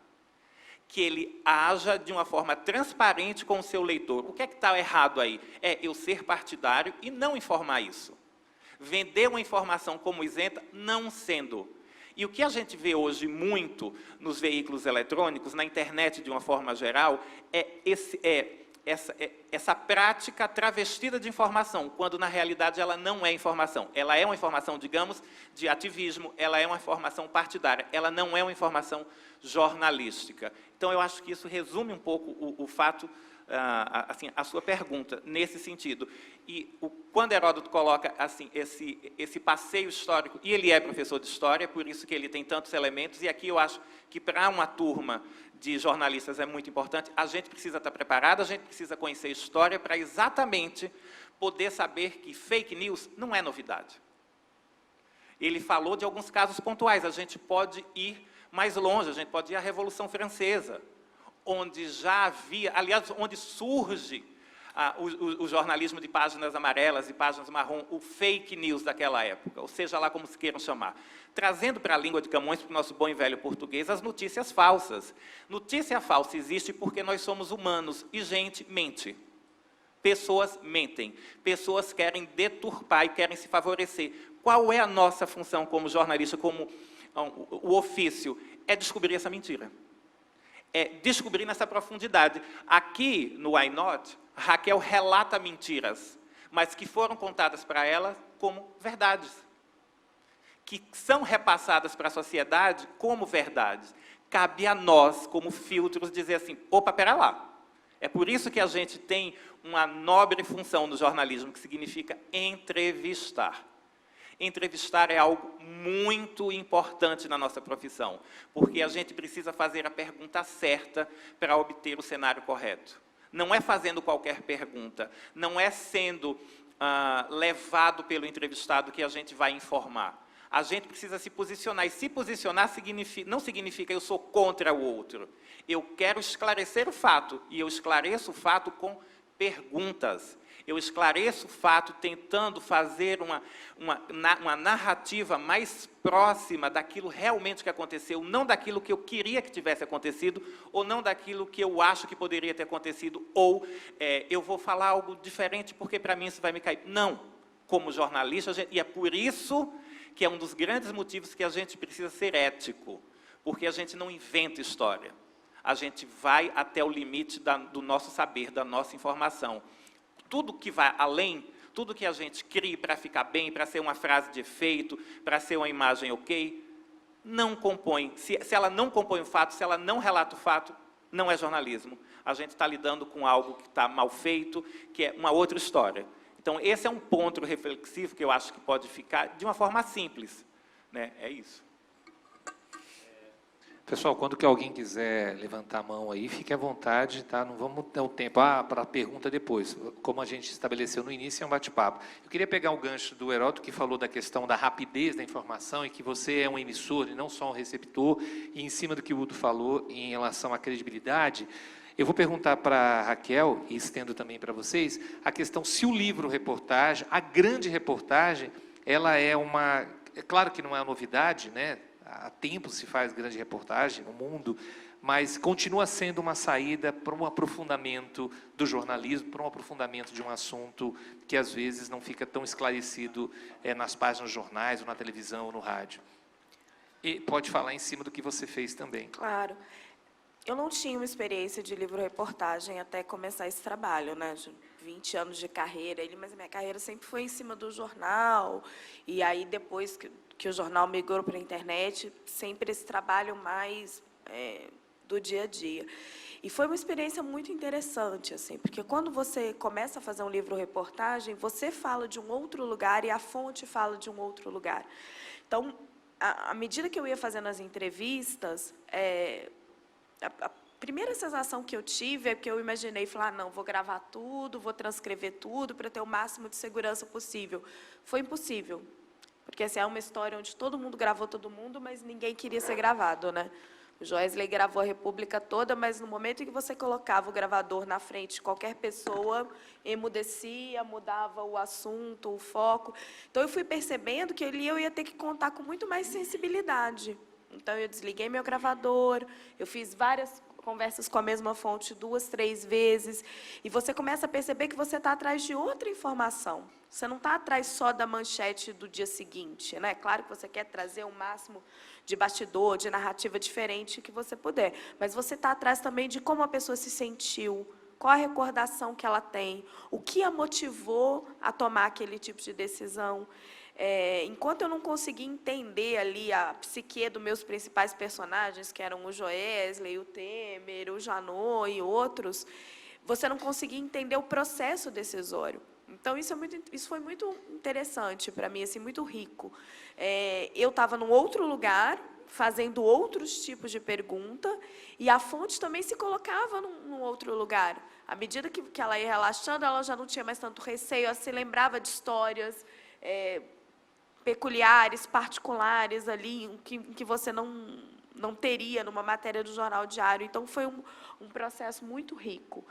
Que ele haja de uma forma transparente com o seu leitor. O que é que está errado aí? É eu ser partidário e não informar isso. Vender uma informação como isenta, não sendo. E o que a gente vê hoje muito nos veículos eletrônicos, na internet de uma forma geral, é essa prática travestida de informação, quando na realidade ela não é informação. Ela é uma informação, digamos, de ativismo, ela é uma informação partidária, ela não é uma informação jornalística. Então, eu acho que isso resume um pouco o fato, assim, a sua pergunta, nesse sentido. E quando Heródoto coloca assim, esse passeio histórico, e ele é professor de história, por isso que ele tem tantos elementos, e aqui eu acho que para uma turma de jornalistas é muito importante, a gente precisa estar preparado, a gente precisa conhecer história para exatamente poder saber que fake news não é novidade. Ele falou de alguns casos pontuais, a gente pode ir mais longe, a gente pode ir à Revolução Francesa, onde já havia, aliás, onde surge o jornalismo de páginas amarelas e páginas marrom, o fake news daquela época, ou seja lá como se queiram chamar, trazendo para a língua de Camões, para o nosso bom e velho português, as notícias falsas. Notícia falsa existe porque nós somos humanos e gente mente. Pessoas mentem, pessoas querem deturpar e querem se favorecer. Qual é a nossa função como jornalista, como o ofício? É descobrir essa mentira. É descobrir nessa profundidade. Aqui, no Why Not, Raquel relata mentiras, mas que foram contadas para ela como verdades, que são repassadas para a sociedade como verdades. Cabe a nós, como filtros, dizer assim, opa, pera lá. É por isso que a gente tem uma nobre função no jornalismo, que significa entrevistar. Entrevistar é algo muito importante na nossa profissão, porque a gente precisa fazer a pergunta certa para obter o cenário correto. Não é fazendo qualquer pergunta, não é sendo levado pelo entrevistado que a gente vai informar. A gente precisa se posicionar, e se posicionar não significa eu sou contra o outro. Eu quero esclarecer o fato, e eu esclareço o fato com perguntas. Eu esclareço o fato tentando fazer uma narrativa mais próxima daquilo realmente que aconteceu, não daquilo que eu queria que tivesse acontecido, ou não daquilo que eu acho que poderia ter acontecido, ou eu vou falar algo diferente porque para mim isso vai me cair. Não, como jornalista, e é por isso que é um dos grandes motivos que a gente precisa ser ético, porque a gente não inventa história. A gente vai até o limite do nosso saber, da nossa informação. Tudo que vai além, tudo que a gente cria para ficar bem, para ser uma frase de efeito, para ser uma imagem ok, não compõe. Se ela não compõe o fato, se ela não relata o fato, não é jornalismo. A gente está lidando com algo que está mal feito, que é uma outra história. Então, esse é um ponto reflexivo que eu acho que pode ficar de uma forma simples, né? É isso. Pessoal, quando que alguém quiser levantar a mão aí, fique à vontade, tá? Não vamos ter o tempo para a pergunta depois. Como a gente estabeleceu no início, é um bate-papo. Eu queria pegar o gancho do Heródoto, que falou da questão da rapidez da informação e que você é um emissor e não só um receptor, e em cima do que o Udo falou em relação à credibilidade, eu vou perguntar para a Raquel, e estendo também para vocês, a questão se o livro-reportagem, a grande reportagem, ela é uma... É claro que não é uma novidade, né? Há tempo se faz grande reportagem no mundo, mas continua sendo uma saída para um aprofundamento do jornalismo, para um aprofundamento de um assunto que às vezes não fica tão esclarecido nas páginas dos jornais, ou na televisão, ou no rádio. E pode falar em cima do que você fez também. Claro. Eu não tinha uma experiência de livro-reportagem até começar esse trabalho, né? 20 anos de carreira, mas a minha carreira sempre foi em cima do jornal, e aí depois que o jornal migrou para a internet, sempre esse trabalho mais do dia a dia. E foi uma experiência muito interessante, assim, porque quando você começa a fazer um livro-reportagem, você fala de um outro lugar e a fonte fala de um outro lugar. Então, à medida que eu ia fazendo as entrevistas, a primeira sensação que eu tive é que eu imaginei falar, não, vou gravar tudo, vou transcrever tudo para ter o máximo de segurança possível. Foi impossível, porque assim, é uma história onde todo mundo gravou todo mundo, mas ninguém queria ser gravado, né? O Joesley gravou a República toda, mas no momento em que você colocava o gravador na frente de qualquer pessoa, emudecia, mudava o assunto, o foco. Então, eu fui percebendo que ali eu ia ter que contar com muito mais sensibilidade. Então, eu desliguei meu gravador, eu fiz várias conversas com a mesma fonte 2, 3 vezes, e você começa a perceber que você está atrás de outra informação. Você não está atrás só da manchete do dia seguinte, né? Claro que você quer trazer o máximo de bastidor, de narrativa diferente que você puder, mas você está atrás também de como a pessoa se sentiu, qual a recordação que ela tem, o que a motivou a tomar aquele tipo de decisão. Enquanto eu não consegui entender ali a psique dos meus principais personagens, que eram o Joesley, o Temer, o Janot e outros, você não conseguia entender o processo decisório. Então, isso foi muito interessante para mim, assim, muito rico. Eu estava num outro lugar, fazendo outros tipos de pergunta, e a fonte também se colocava num outro lugar. À medida que ela ia relaxando, ela já não tinha mais tanto receio, ela se lembrava de histórias peculiares, particulares ali, em que você não teria numa matéria do jornal diário. Então, foi um processo muito rico.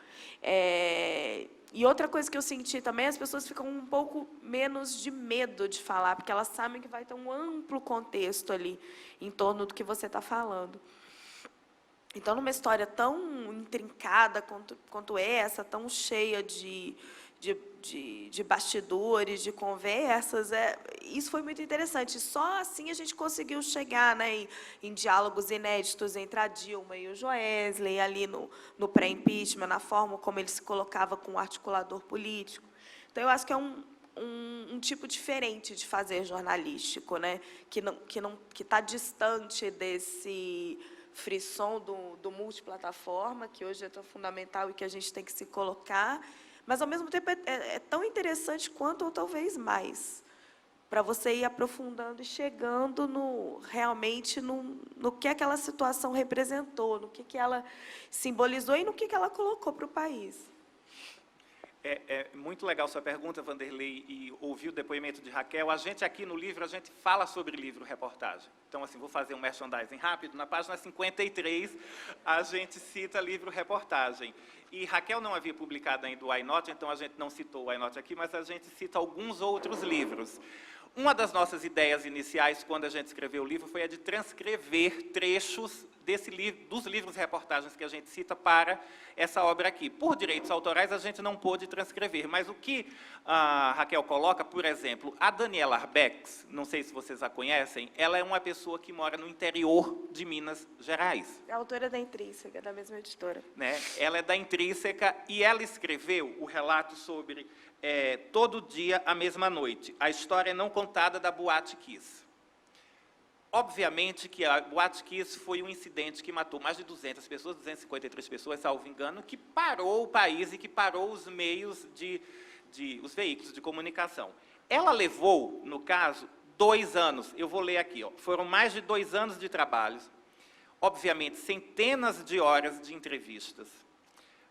E outra coisa que eu senti também, as pessoas ficam um pouco menos de medo de falar, porque elas sabem que vai ter um amplo contexto ali, em torno do que você está falando. Então, numa história tão intrincada quanto essa, tão cheia de bastidores, de conversas, isso foi muito interessante. Só assim a gente conseguiu chegar, né, em diálogos inéditos entre a Dilma e o Joesley, ali no pré-impeachment, na forma como ele se colocava com o articulador político. Então, eu acho que é um tipo diferente de fazer jornalístico, né, que está distante desse frisson do multiplataforma, que hoje é tão fundamental e que a gente tem que se colocar, mas, ao mesmo tempo, é tão interessante quanto, ou talvez mais, para você ir aprofundando e chegando realmente no que aquela situação representou, no que ela simbolizou e no que ela colocou para o país. É muito legal sua pergunta, Vanderlei, e ouvir o depoimento de Raquel. A gente aqui no livro, a gente fala sobre livro-reportagem. Então, assim, vou fazer um merchandising rápido. Na página 53, a gente cita livro-reportagem. E Raquel não havia publicado ainda o Why Not, então a gente não citou o Why Not aqui, mas a gente cita alguns outros livros. Uma das nossas ideias iniciais, quando a gente escreveu o livro, foi a de transcrever trechos dos livros-reportagens que a gente cita para essa obra aqui. Por direitos autorais, a gente não pôde transcrever, mas o que a Raquel coloca, por exemplo, a Daniela Arbex, não sei se vocês a conhecem, ela é uma pessoa que mora no interior de Minas Gerais. É a autora da Intrínseca, da mesma editora. Né? Ela é da Intrínseca e ela escreveu o relato sobre Todo Dia, a Mesma Noite, a história não contada da Boate Kiss. Obviamente que a Boate Kiss foi um incidente que matou mais de 200 pessoas, 253 pessoas, salvo engano, que parou o país e que parou os meios os veículos de comunicação. Ela levou, no caso, 2 anos, eu vou ler aqui, foram mais de 2 anos de trabalhos, obviamente centenas de horas de entrevistas,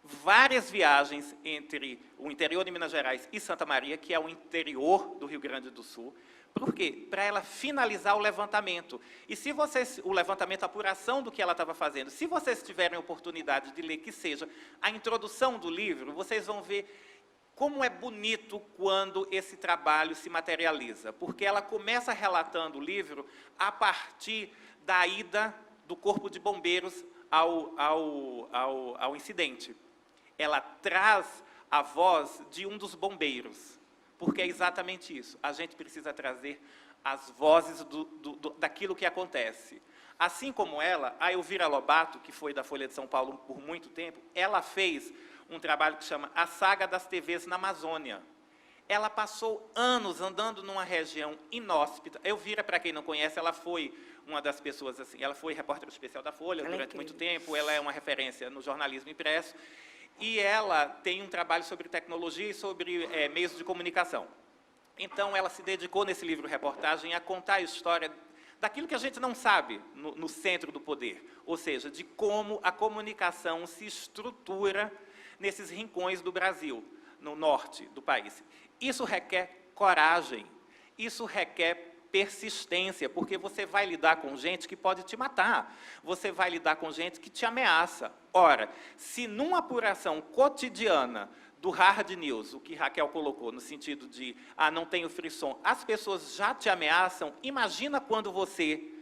várias viagens entre o interior de Minas Gerais e Santa Maria, que é o interior do Rio Grande do Sul. Por quê? Para ela finalizar o levantamento. E se vocês, o levantamento, a apuração do que ela estava fazendo, se vocês tiverem a oportunidade de ler, que seja a introdução do livro, vocês vão ver como é bonito quando esse trabalho se materializa. Porque ela começa relatando o livro a partir da ida do Corpo de Bombeiros ao incidente. Ela traz a voz de um dos bombeiros. Porque é exatamente isso. A gente precisa trazer as vozes daquilo que acontece. Assim como ela, a Elvira Lobato, que foi da Folha de São Paulo por muito tempo, ela fez um trabalho que chama A Saga das TVs na Amazônia. Ela passou anos andando numa região inóspita. Elvira, para quem não conhece, ela foi uma das pessoas, assim, ela foi repórter especial da Folha durante muito tempo, ela é uma referência no jornalismo impresso. E ela tem um trabalho sobre tecnologia e sobre meios de comunicação. Então, ela se dedicou nesse livro-reportagem a contar a história daquilo que a gente não sabe no centro do poder, ou seja, de como a comunicação se estrutura nesses rincões do Brasil, no norte do país. Isso requer coragem, isso requer persistência, porque você vai lidar com gente que pode te matar, você vai lidar com gente que te ameaça. Ora, se numa apuração cotidiana do hard news, o que Raquel colocou, no sentido de, não tenho frisson, as pessoas já te ameaçam, imagina quando você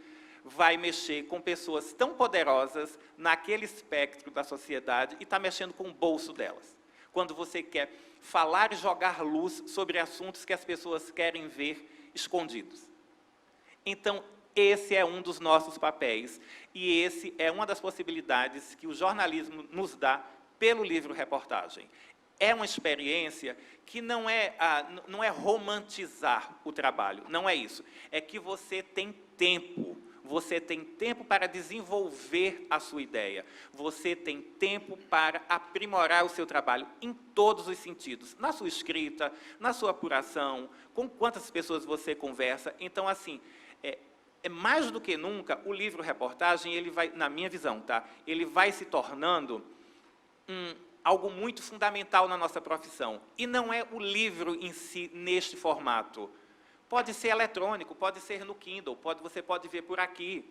vai mexer com pessoas tão poderosas naquele espectro da sociedade e está mexendo com o bolso delas. Quando você quer falar e jogar luz sobre assuntos que as pessoas querem ver escondidos. Então, esse é um dos nossos papéis e esse é uma das possibilidades que o jornalismo nos dá pelo livro-reportagem. É uma experiência que não é romantizar o trabalho, não é isso. É que você tem tempo para desenvolver a sua ideia, você tem tempo para aprimorar o seu trabalho em todos os sentidos, na sua escrita, na sua apuração, com quantas pessoas você conversa. Então, assim, mais do que nunca, o livro-reportagem, ele vai, na minha visão, ele vai se tornando algo muito fundamental na nossa profissão. E não é o livro em si, neste formato. Pode ser eletrônico, pode ser no Kindle, você pode ver por aqui.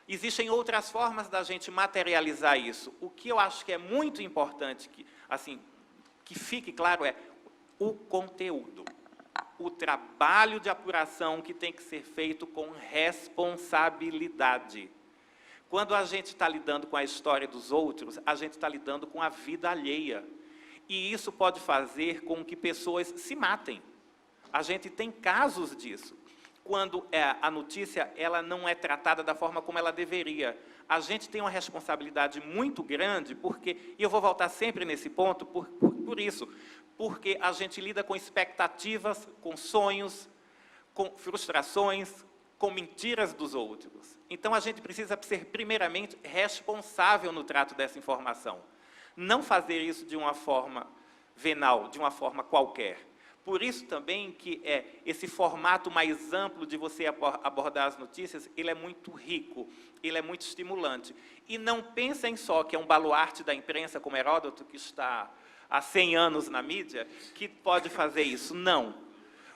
Existem outras formas da gente materializar isso. O que eu acho que é muito importante, que fique claro, é o conteúdo. O trabalho de apuração que tem que ser feito com responsabilidade. Quando a gente está lidando com a história dos outros, a gente está lidando com a vida alheia. E isso pode fazer com que pessoas se matem. A gente tem casos disso. Quando a notícia ela não é tratada da forma como ela deveria. A gente tem uma responsabilidade muito grande, e eu vou voltar sempre nesse ponto, por isso. Porque a gente lida com expectativas, com sonhos, com frustrações, com mentiras dos outros. Então, a gente precisa ser, primeiramente, responsável no trato dessa informação. Não fazer isso de uma forma venal, de uma forma qualquer. Por isso também que esse formato mais amplo de você abordar as notícias, ele é muito rico, ele é muito estimulante. E não pensem só que é um baluarte da imprensa, como Heródoto, que está há 100 anos na mídia, que pode fazer isso. Não.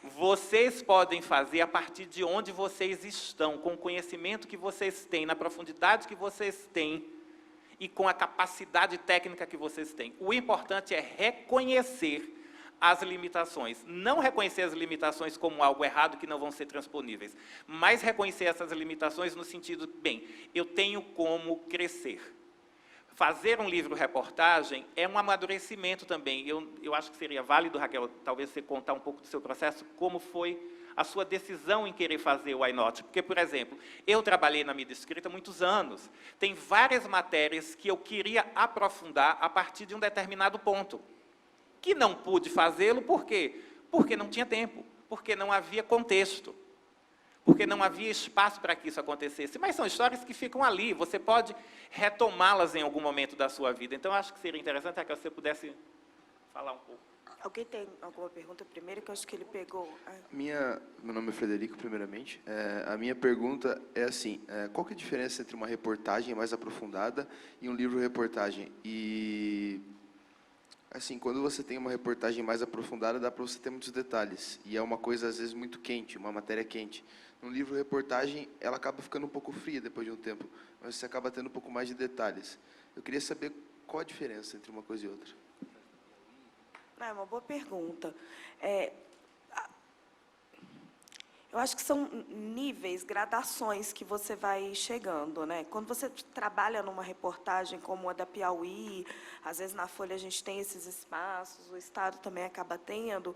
Vocês podem fazer a partir de onde vocês estão, com o conhecimento que vocês têm, na profundidade que vocês têm e com a capacidade técnica que vocês têm. O importante é reconhecer as limitações. Não reconhecer as limitações como algo errado que não vão ser transponíveis, mas reconhecer essas limitações no sentido, bem, eu tenho como crescer. Fazer um livro-reportagem é um amadurecimento também. Eu acho que seria válido, Raquel, talvez você contar um pouco do seu processo, como foi a sua decisão em querer fazer o Why Not? Porque, por exemplo, eu trabalhei na mídia escrita há muitos anos. Tem várias matérias que eu queria aprofundar a partir de um determinado ponto, que não pude fazê-lo, por quê? Porque não tinha tempo, porque não havia contexto, porque não havia espaço para que isso acontecesse. Mas são histórias que ficam ali, você pode retomá-las em algum momento da sua vida. Então, eu acho que seria interessante que você pudesse falar um pouco. Alguém tem alguma pergunta primeiro, que eu acho que ele pegou? Meu nome é Frederico, primeiramente. A minha pergunta é assim, qual que é a diferença entre uma reportagem mais aprofundada e um livro-reportagem? E, assim, quando você tem uma reportagem mais aprofundada, dá para você ter muitos detalhes. E é uma coisa, às vezes, muito quente, uma matéria quente. No livro-reportagem, ela acaba ficando um pouco fria depois de um tempo, mas você acaba tendo um pouco mais de detalhes. Eu queria saber qual a diferença entre uma coisa e outra. É uma boa pergunta. Eu acho que são níveis, gradações que você vai chegando, né? Quando você trabalha numa reportagem como a da Piauí, às vezes na Folha a gente tem esses espaços, o Estado também acaba tendo,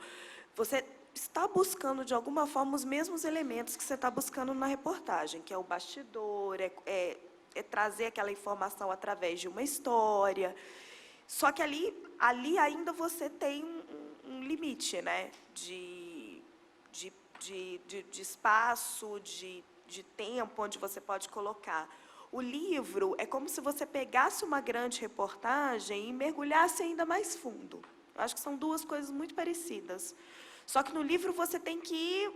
você está buscando, de alguma forma, os mesmos elementos que você está buscando na reportagem, que é o bastidor, é trazer aquela informação através de uma história. Só que ali ainda você tem um limite, né? De espaço, de tempo, onde você pode colocar. O livro é como se você pegasse uma grande reportagem e mergulhasse ainda mais fundo. Eu acho que são duas coisas muito parecidas. Só que no livro você tem que ir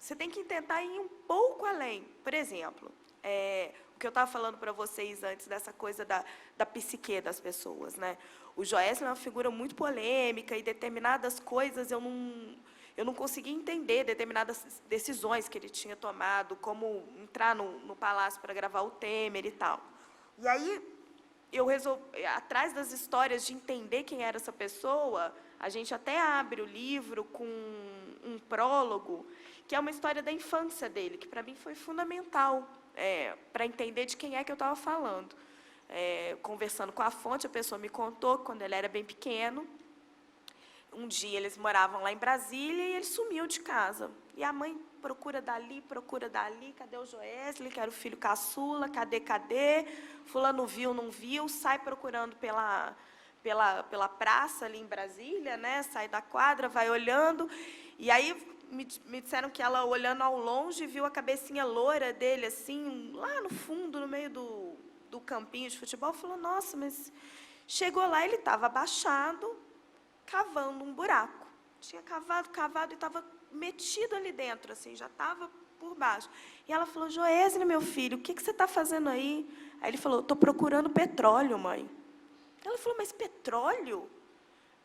você tem que tentar ir um pouco além. Por exemplo, o que eu estava falando para vocês antes, dessa coisa da psique das pessoas, né? O Joesley é uma figura muito polêmica e determinadas coisas eu não conseguia entender, determinadas decisões que ele tinha tomado, como entrar no palácio para gravar o Temer e tal. E aí, eu resolvi, atrás das histórias de entender quem era essa pessoa, a gente até abre o livro com um prólogo, que é uma história da infância dele, que para mim foi fundamental para entender de quem é que eu estava falando. Conversando com a fonte, a pessoa me contou que quando ele era bem pequeno, um dia eles moravam lá em Brasília e ele sumiu de casa. E a mãe procura dali, cadê o Joesley, que era o filho caçula, cadê? Fulano viu, não viu, sai procurando pela praça ali em Brasília, né? Sai da quadra, vai olhando, e aí me disseram que ela, olhando ao longe, viu a cabecinha loira dele, assim, lá no fundo, no meio do campinho de futebol, falou, nossa, mas... Chegou lá, ele estava abaixado, cavando um buraco. Tinha cavado e estava metido ali dentro, assim, já estava por baixo. E ela falou, Joesley, meu filho, o que você está fazendo aí? Aí ele falou, estou procurando petróleo, mãe. Ela falou, mas petróleo?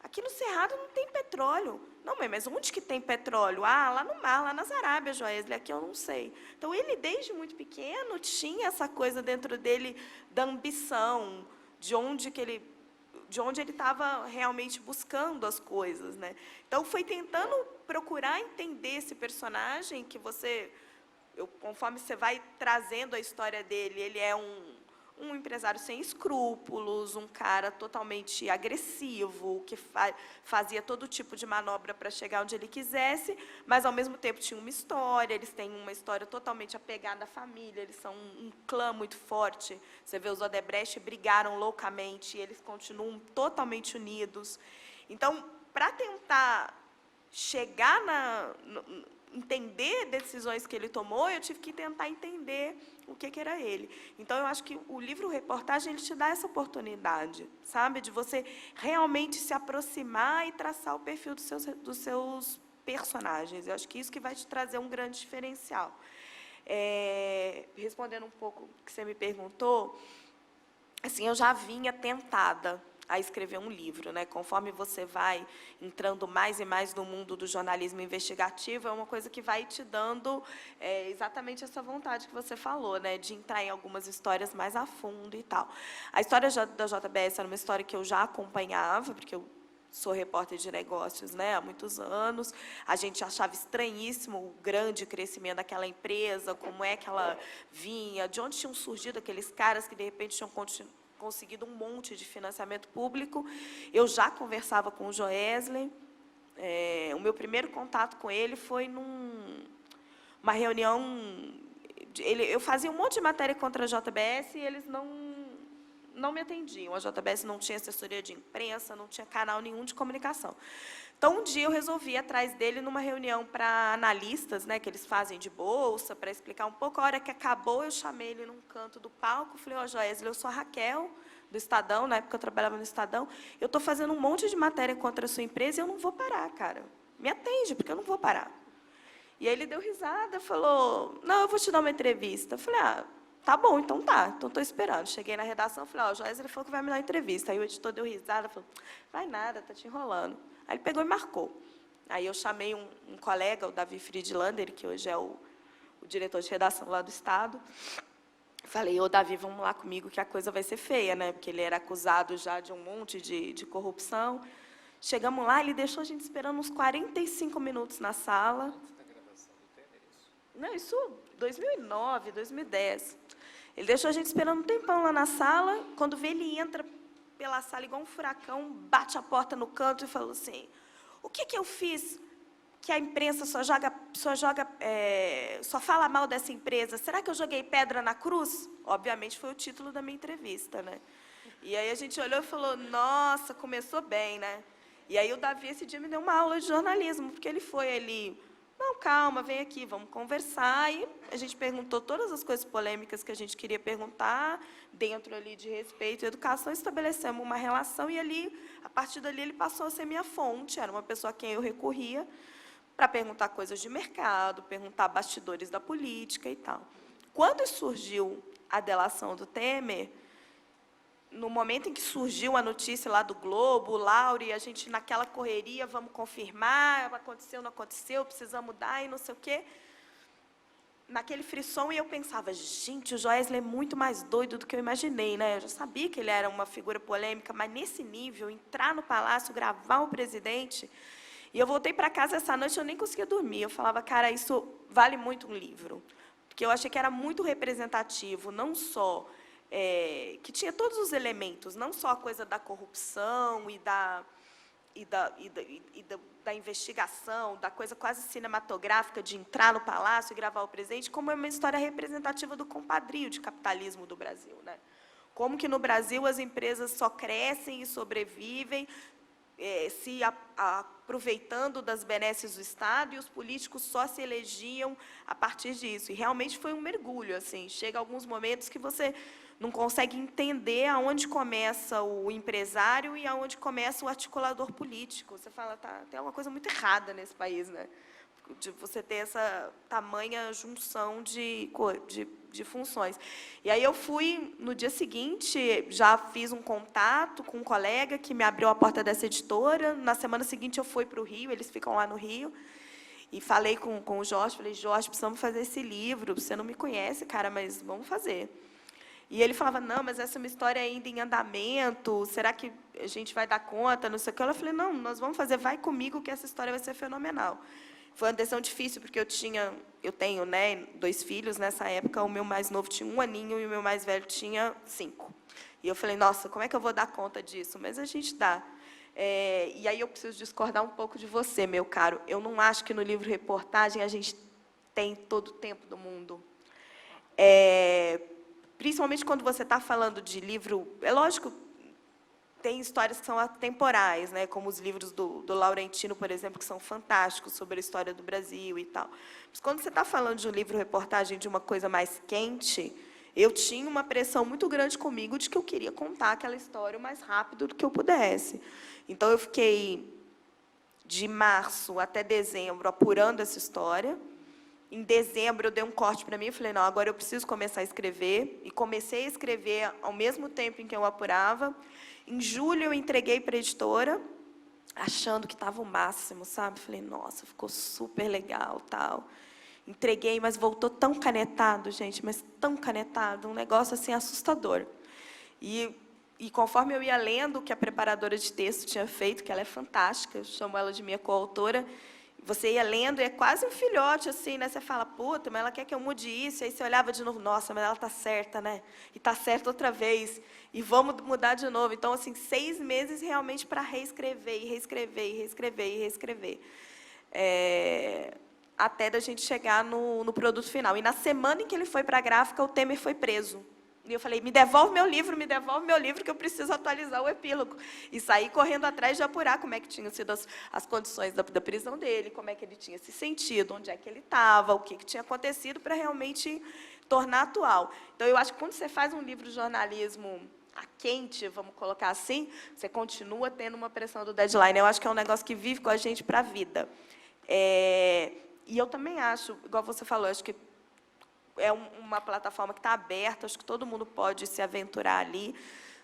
Aqui no Cerrado não tem petróleo. Não, mãe, mas onde que tem petróleo? Ah, lá no mar, lá nas Arábias, Joesley, aqui eu não sei. Então, ele, desde muito pequeno, tinha essa coisa dentro dele da ambição, de onde ele estava realmente buscando as coisas, né? Então, foi tentando procurar entender esse personagem que conforme você vai trazendo a história dele, ele é um empresário sem escrúpulos, um cara totalmente agressivo, que fazia todo tipo de manobra para chegar onde ele quisesse, mas, ao mesmo tempo, tinha uma história, eles têm uma história totalmente apegada à família, eles são um clã muito forte. Você vê, os Odebrecht brigaram loucamente, e eles continuam totalmente unidos. Então, para tentar chegar entender decisões que ele tomou, eu tive que tentar entender o que era ele. Então, eu acho que o livro-reportagem ele te dá essa oportunidade, sabe? De você realmente se aproximar e traçar o perfil dos seus personagens. Eu acho que isso que vai te trazer um grande diferencial. Respondendo um pouco o que você me perguntou, assim, eu já vinha tentada a escrever um livro, né? Conforme você vai entrando mais e mais no mundo do jornalismo investigativo, é uma coisa que vai te dando exatamente essa vontade que você falou, né? De entrar em algumas histórias mais a fundo e tal. A história da JBS era uma história que eu já acompanhava, porque eu sou repórter de negócios, né, há muitos anos. A gente achava estranhíssimo o grande crescimento daquela empresa, como é que ela vinha, de onde tinham surgido aqueles caras que, de repente, tinham conseguido um monte de financiamento público. Eu já conversava com o Joesley. O meu primeiro contato com ele foi numa reunião... Eu fazia um monte de matéria contra a JBS e eles não me atendiam. A JBS não tinha assessoria de imprensa, não tinha canal nenhum de comunicação. Então, um dia eu resolvi ir atrás dele numa reunião para analistas, né, que eles fazem de bolsa, para explicar um pouco. A hora que acabou, eu chamei ele num canto do palco, falei, ó, Joesley, eu sou a Raquel, do Estadão, na época eu trabalhava no Estadão, eu estou fazendo um monte de matéria contra a sua empresa e eu não vou parar, cara. Me atende, porque eu não vou parar. E aí ele deu risada, falou, não, eu vou te dar uma entrevista. Eu falei, tá bom, então tá, então estou esperando. Cheguei na redação, falei, o Joesley falou que vai me dar uma entrevista. Aí o editor deu risada, falou, vai nada, tá te enrolando. Aí ele pegou e marcou. Aí eu chamei um colega, o Davi Friedlander, que hoje é o diretor de redação lá do Estado. Falei, Davi, vamos lá comigo que a coisa vai ser feia, né? Porque ele era acusado já de um monte de corrupção. Chegamos lá, ele deixou a gente esperando uns 45 minutos na sala. Não, isso 2009, 2010. Ele deixou a gente esperando um tempão lá na sala. Quando vê, ele entra pela sala igual um furacão, bate a porta no canto e falou assim, o que eu fiz que a imprensa só fala mal dessa empresa? Será que eu joguei pedra na cruz? Obviamente foi o título da minha entrevista, né? E aí a gente olhou e falou, nossa, começou bem, né? E aí o Davi esse dia me deu uma aula de jornalismo, porque ele foi ali... Não, calma, vem aqui, vamos conversar. E a gente perguntou todas as coisas polêmicas que a gente queria perguntar, dentro ali de respeito e educação, estabelecemos uma relação e ali, a partir dali, ele passou a ser minha fonte, era uma pessoa a quem eu recorria para perguntar coisas de mercado, perguntar bastidores da política e tal. Quando surgiu a delação do Temer, no momento em que surgiu a notícia lá do Globo, o Lauri, a gente naquela correria, vamos confirmar, aconteceu, não aconteceu, precisa mudar e não sei o quê. Naquele frisson, e eu pensava, gente, o Joesley é muito mais doido do que eu imaginei, né? Eu já sabia que ele era uma figura polêmica, mas nesse nível, entrar no palácio, gravar o presidente. E eu voltei para casa essa noite, eu nem conseguia dormir. Eu falava, cara, isso vale muito um livro. Porque eu achei que era muito representativo, não só que tinha todos os elementos, não só a coisa da corrupção e da investigação, da coisa quase cinematográfica de entrar no palácio e gravar o presidente, como é uma história representativa do compadrio de capitalismo do Brasil, né? Como que no Brasil as empresas só crescem e sobrevivem se aproveitando das benesses do Estado, e os políticos só se elegiam a partir disso. E realmente foi um mergulho, assim, chega alguns momentos que você não consegue entender aonde começa o empresário e aonde começa o articulador político. Você fala, tem alguma coisa muito errada nesse país, né? De você ter essa tamanha junção de funções. E aí eu fui, no dia seguinte, já fiz um contato com um colega que me abriu a porta dessa editora. Na semana seguinte eu fui para o Rio, eles ficam lá no Rio, e falei com o Jorge, falei, Jorge, precisamos fazer esse livro, você não me conhece, cara, mas vamos fazer. E ele falava, não, mas essa é uma história ainda em andamento, será que a gente vai dar conta, não sei o que. Eu falei, não, nós vamos fazer, vai comigo que essa história vai ser fenomenal. Foi uma decisão difícil, porque eu tenho, né, 2 filhos nessa época, o meu mais novo tinha 1 aninho e o meu mais velho tinha 5. E eu falei, nossa, como é que eu vou dar conta disso? Mas a gente dá. E aí eu preciso discordar um pouco de você, meu caro. Eu não acho que no livro-reportagem a gente tem todo o tempo do mundo. Principalmente quando você está falando de livro... É lógico, tem histórias que são atemporais, né, como os livros do Laurentino, por exemplo, que são fantásticos sobre a história do Brasil e tal. Mas quando você está falando de um livro-reportagem de uma coisa mais quente, eu tinha uma pressão muito grande comigo de que eu queria contar aquela história o mais rápido do que eu pudesse. Então, eu fiquei de março até dezembro apurando essa história. Em dezembro, eu dei um corte para mim e falei, não, agora eu preciso começar a escrever. E comecei a escrever ao mesmo tempo em que eu apurava. Em julho, eu entreguei para a editora, achando que estava o máximo, sabe? Falei, nossa, ficou super legal, tal. Entreguei, mas voltou tão canetado, gente, mas tão canetado, um negócio assim assustador. E conforme eu ia lendo o que a preparadora de texto tinha feito, que ela é fantástica, eu chamo ela de minha coautora, você ia lendo e é quase um filhote, assim, né? Você fala, puta, mas ela quer que eu mude isso. E aí você olhava de novo, nossa, mas ela está certa, né? E está certa outra vez. E vamos mudar de novo. Então, assim, 6 meses realmente para reescrever, e reescrever, e reescrever, e reescrever. Até da gente chegar no produto final. E na semana em que ele foi para a gráfica, o Temer foi preso. E eu falei, me devolve meu livro, que eu preciso atualizar o epílogo. E saí correndo atrás de apurar como é que tinham sido as condições da prisão dele, como é que ele tinha se sentido, onde é que ele estava, o que tinha acontecido, para realmente tornar atual. Então, eu acho que quando você faz um livro de jornalismo a quente, vamos colocar assim, você continua tendo uma pressão do deadline. Eu acho que é um negócio que vive com a gente para a vida. E eu também acho, igual você falou, acho que é uma plataforma que está aberta, acho que todo mundo pode se aventurar ali.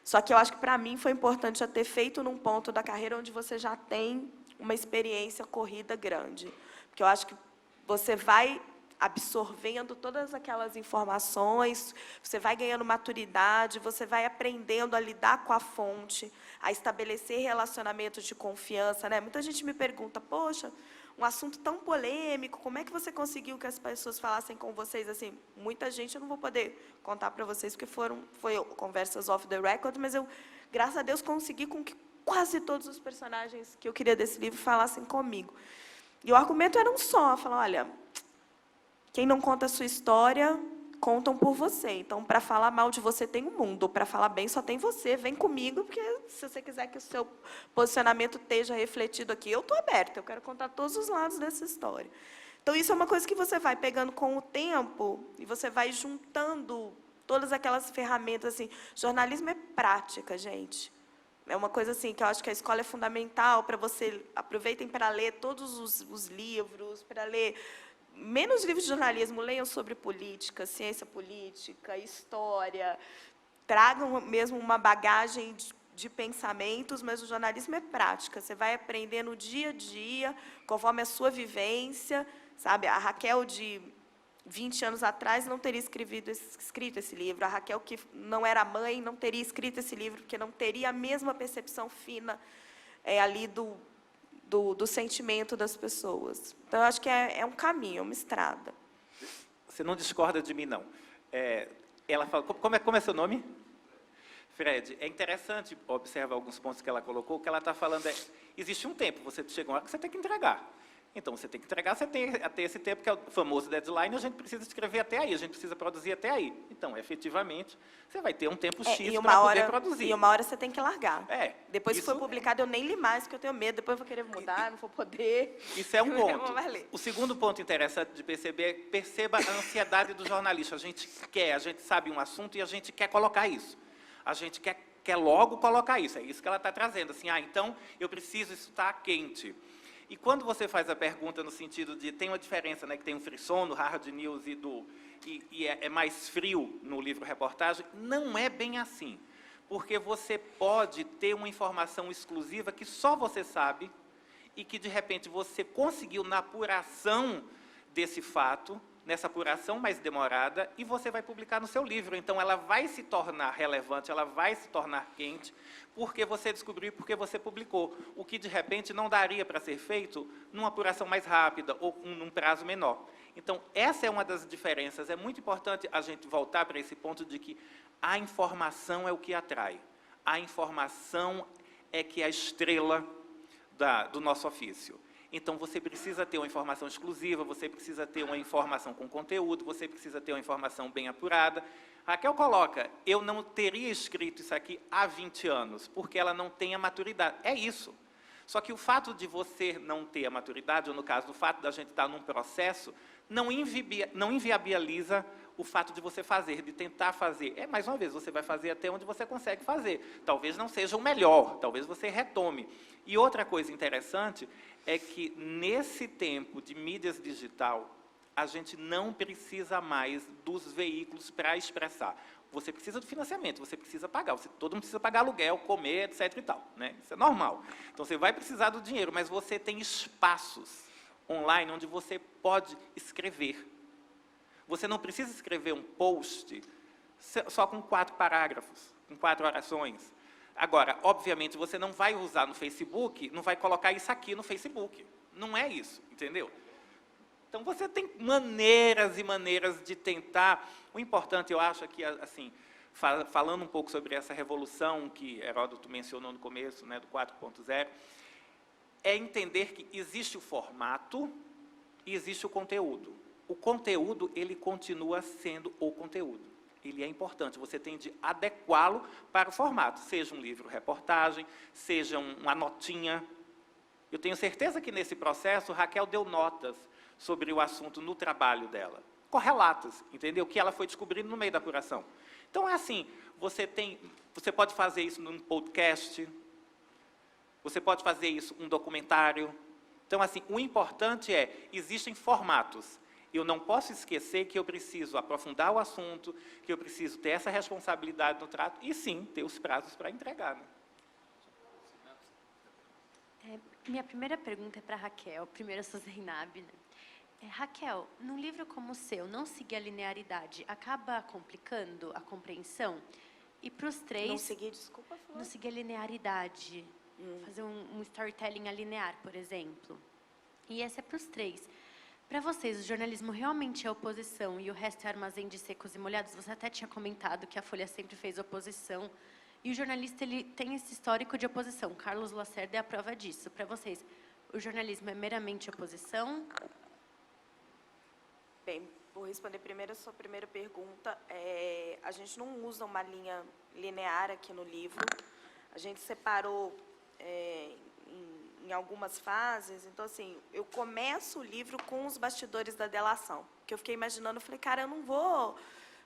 Só que eu acho que, para mim, foi importante já ter feito num ponto da carreira onde você já tem uma experiência corrida grande. Porque eu acho que você vai absorvendo todas aquelas informações, você vai ganhando maturidade, você vai aprendendo a lidar com a fonte, a estabelecer relacionamentos de confiança, né? Muita gente me pergunta, poxa, um assunto tão polêmico, como é que você conseguiu que as pessoas falassem com vocês? Assim, muita gente eu não vou poder contar para vocês, porque foi conversas off the record, mas eu, graças a Deus, consegui com que quase todos os personagens que eu queria desse livro falassem comigo. E o argumento era um só, falar, olha, quem não conta a sua história, contam por você. Então, para falar mal de você tem um mundo, para falar bem só tem você. Vem comigo, porque se você quiser que o seu posicionamento esteja refletido aqui, eu estou aberta, eu quero contar todos os lados dessa história. Então, isso é uma coisa que você vai pegando com o tempo e você vai juntando todas aquelas ferramentas. Assim, jornalismo é prática, gente. É uma coisa assim que eu acho que a escola é fundamental para você aproveitem para ler todos os livros, para ler menos livros de jornalismo, leiam sobre política, ciência política, história, tragam mesmo uma bagagem de pensamentos, mas o jornalismo é prática. Você vai aprender no dia a dia, conforme a sua vivência, sabe? A Raquel de 20 anos atrás não teria escrito esse livro. A Raquel, que não era mãe, não teria escrito esse livro, porque não teria a mesma percepção fina ali do sentimento das pessoas. Então, eu acho que é um caminho, é uma estrada. Você não discorda de mim, não. Ela fala, como é seu nome? Fred, é interessante observar alguns pontos que ela colocou. O que ela está falando existe um tempo, você chega uma hora que você tem que entregar. Então, você tem que entregar, você tem até esse tempo, que é o famoso deadline, a gente precisa escrever até aí, a gente precisa produzir até aí. Então, efetivamente, você vai ter um tempo X para poder produzir. E uma hora você tem que largar. Depois que isso for publicado, eu nem li mais, porque eu tenho medo, depois eu vou querer mudar, não vou poder. Isso é um ponto. Não vai ler. O segundo ponto interessante de perceber é perceba a ansiedade do jornalista. A gente sabe um assunto e a gente quer colocar isso. A gente quer logo colocar isso. É isso que ela está trazendo. Assim, então, eu preciso, isso está quente. E quando você faz a pergunta no sentido de, tem uma diferença, né, que tem um frisson no hard news e é mais frio no livro-reportagem, não é bem assim. Porque você pode ter uma informação exclusiva que só você sabe e que, de repente, você conseguiu na apuração desse fato, nessa apuração mais demorada, e você vai publicar no seu livro. Então, ela vai se tornar relevante, ela vai se tornar quente, porque você descobriu, porque você publicou. O que, de repente, não daria para ser feito numa apuração mais rápida ou num prazo menor. Então, essa é uma das diferenças. É muito importante a gente voltar para esse ponto de que a informação é o que atrai. A informação é que é a estrela do nosso ofício. Então, você precisa ter uma informação exclusiva, você precisa ter uma informação com conteúdo, você precisa ter uma informação bem apurada. Raquel coloca, eu não teria escrito isso aqui há 20 anos, porque ela não tem a maturidade. É isso. Só que o fato de você não ter a maturidade, ou no caso, o fato da gente estar num processo, não inviabiliza o fato de você fazer, de tentar fazer. Mais uma vez, você vai fazer até onde você consegue fazer. Talvez não seja o melhor, talvez você retome. E outra coisa interessante é que, nesse tempo de mídias digital, a gente não precisa mais dos veículos para expressar. Você precisa do financiamento, você precisa pagar, todo mundo precisa pagar aluguel, comer, etc. e tal, né? Isso é normal. Então, você vai precisar do dinheiro, mas você tem espaços online onde você pode escrever. Você não precisa escrever um post só com 4 parágrafos, com 4 orações. Agora, obviamente, você não vai usar no Facebook, não vai colocar isso aqui no Facebook. Não é isso, entendeu? Então, você tem maneiras e maneiras de tentar. O importante, eu acho, é que, assim, falando um pouco sobre essa revolução que Heródoto mencionou no começo, né, do 4.0, é entender que existe o formato e existe o conteúdo. O conteúdo, ele continua sendo o conteúdo. Ele é importante, você tem de adequá-lo para o formato, seja um livro-reportagem, seja uma notinha. Eu tenho certeza que, nesse processo, Raquel deu notas sobre o assunto no trabalho dela. Correlatas, entendeu? Que ela foi descobrindo no meio da apuração. Então, é assim, você pode fazer isso num podcast, você pode fazer isso num documentário. Então, assim, o importante existem formatos. Eu não posso esquecer que eu preciso aprofundar o assunto, que eu preciso ter essa responsabilidade no trato e, sim, ter os prazos para entregar. Né? Minha primeira pergunta é para a Raquel, primeiro a Zainab, né? Raquel, num livro como o seu, não seguir a linearidade acaba complicando a compreensão? E para os três... Não seguir, desculpa, Flor. Não seguir a linearidade. Fazer um storytelling alinear, por exemplo. E essa é para os três. Para vocês, o jornalismo realmente é oposição e o resto é armazém de secos e molhados? Você até tinha comentado que a Folha sempre fez oposição. E o jornalista, ele tem esse histórico de oposição. Carlos Lacerda é a prova disso. Para vocês, o jornalismo é meramente oposição? Bem, vou responder primeiro a sua primeira pergunta. A gente não usa uma linha linear aqui no livro. A gente separou em algumas fases. Então, assim, eu começo o livro com os bastidores da delação. Que eu fiquei imaginando, eu falei, cara, eu não vou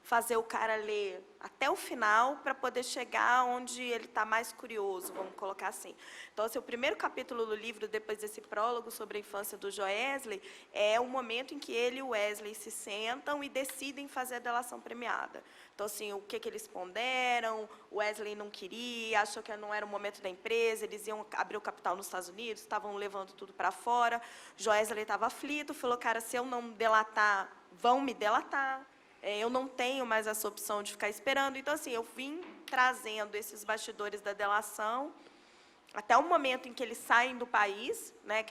fazer o cara ler até o final para poder chegar onde ele está mais curioso, vamos colocar assim. Então, assim, o primeiro capítulo do livro, depois desse prólogo sobre a infância do Joesley, é o momento em que ele e o Wesley se sentam e decidem fazer a delação premiada. Então, assim, o que eles ponderam, o Wesley não queria, achou que não era o momento da empresa, eles iam abrir o capital nos Estados Unidos, estavam levando tudo para fora. Joesley estava aflito, falou, cara, se eu não delatar, vão me delatar. Eu não tenho mais essa opção de ficar esperando. Então, assim, eu vim trazendo esses bastidores da delação até o momento em que eles saem do país, né,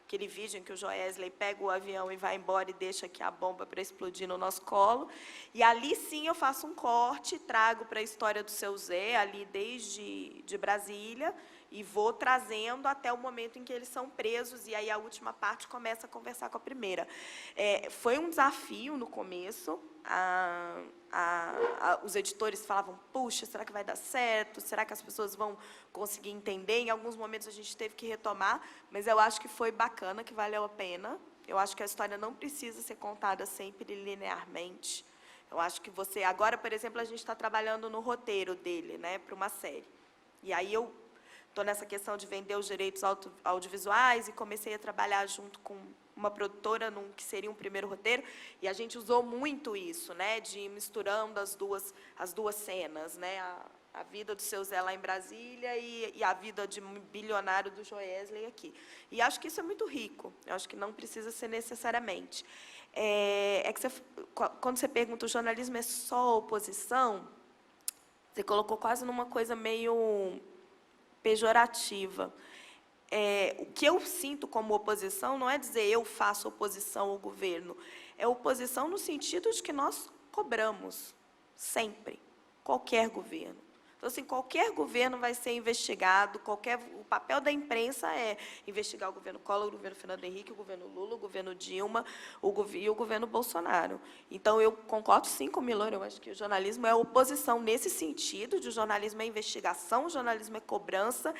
aquele vídeo em que o Joesley pega o avião e vai embora e deixa aqui a bomba para explodir no nosso colo. E ali, sim, eu faço um corte, trago para a história do seu Zé, ali desde de Brasília, e vou trazendo até o momento em que eles são presos, e aí a última parte começa a conversar com a primeira. Foi um desafio no começo. Os editores falavam, puxa, será que vai dar certo? Será que as pessoas vão conseguir entender? Em alguns momentos a gente teve que retomar, mas eu acho que foi bacana, que valeu a pena. Eu acho que a história não precisa ser contada sempre linearmente. Eu acho que você... Agora, por exemplo, a gente está trabalhando no roteiro dele, né, para uma série. E aí eu estou nessa questão de vender os direitos audiovisuais e comecei a trabalhar junto com uma produtora que seria um primeiro roteiro, e a gente usou muito isso, né, de ir misturando as duas cenas, né, a vida do seu Zé lá em Brasília e a vida de um bilionário do Joesley aqui. E acho que isso é muito rico, eu acho que não precisa ser necessariamente. Quando você pergunta, o jornalismo é só oposição, você colocou quase numa coisa meio pejorativa. O que eu sinto como oposição não é dizer eu faço oposição ao governo, é oposição no sentido de que nós cobramos, sempre, qualquer governo. Então, assim, qualquer governo vai ser investigado, o papel da imprensa é investigar o governo Collor, o governo Fernando Henrique, o governo Lula, o governo Dilma e o governo Bolsonaro. Então, eu concordo sim com o Milor, eu acho que o jornalismo é oposição nesse sentido, de o jornalismo é investigação, o jornalismo é cobrança.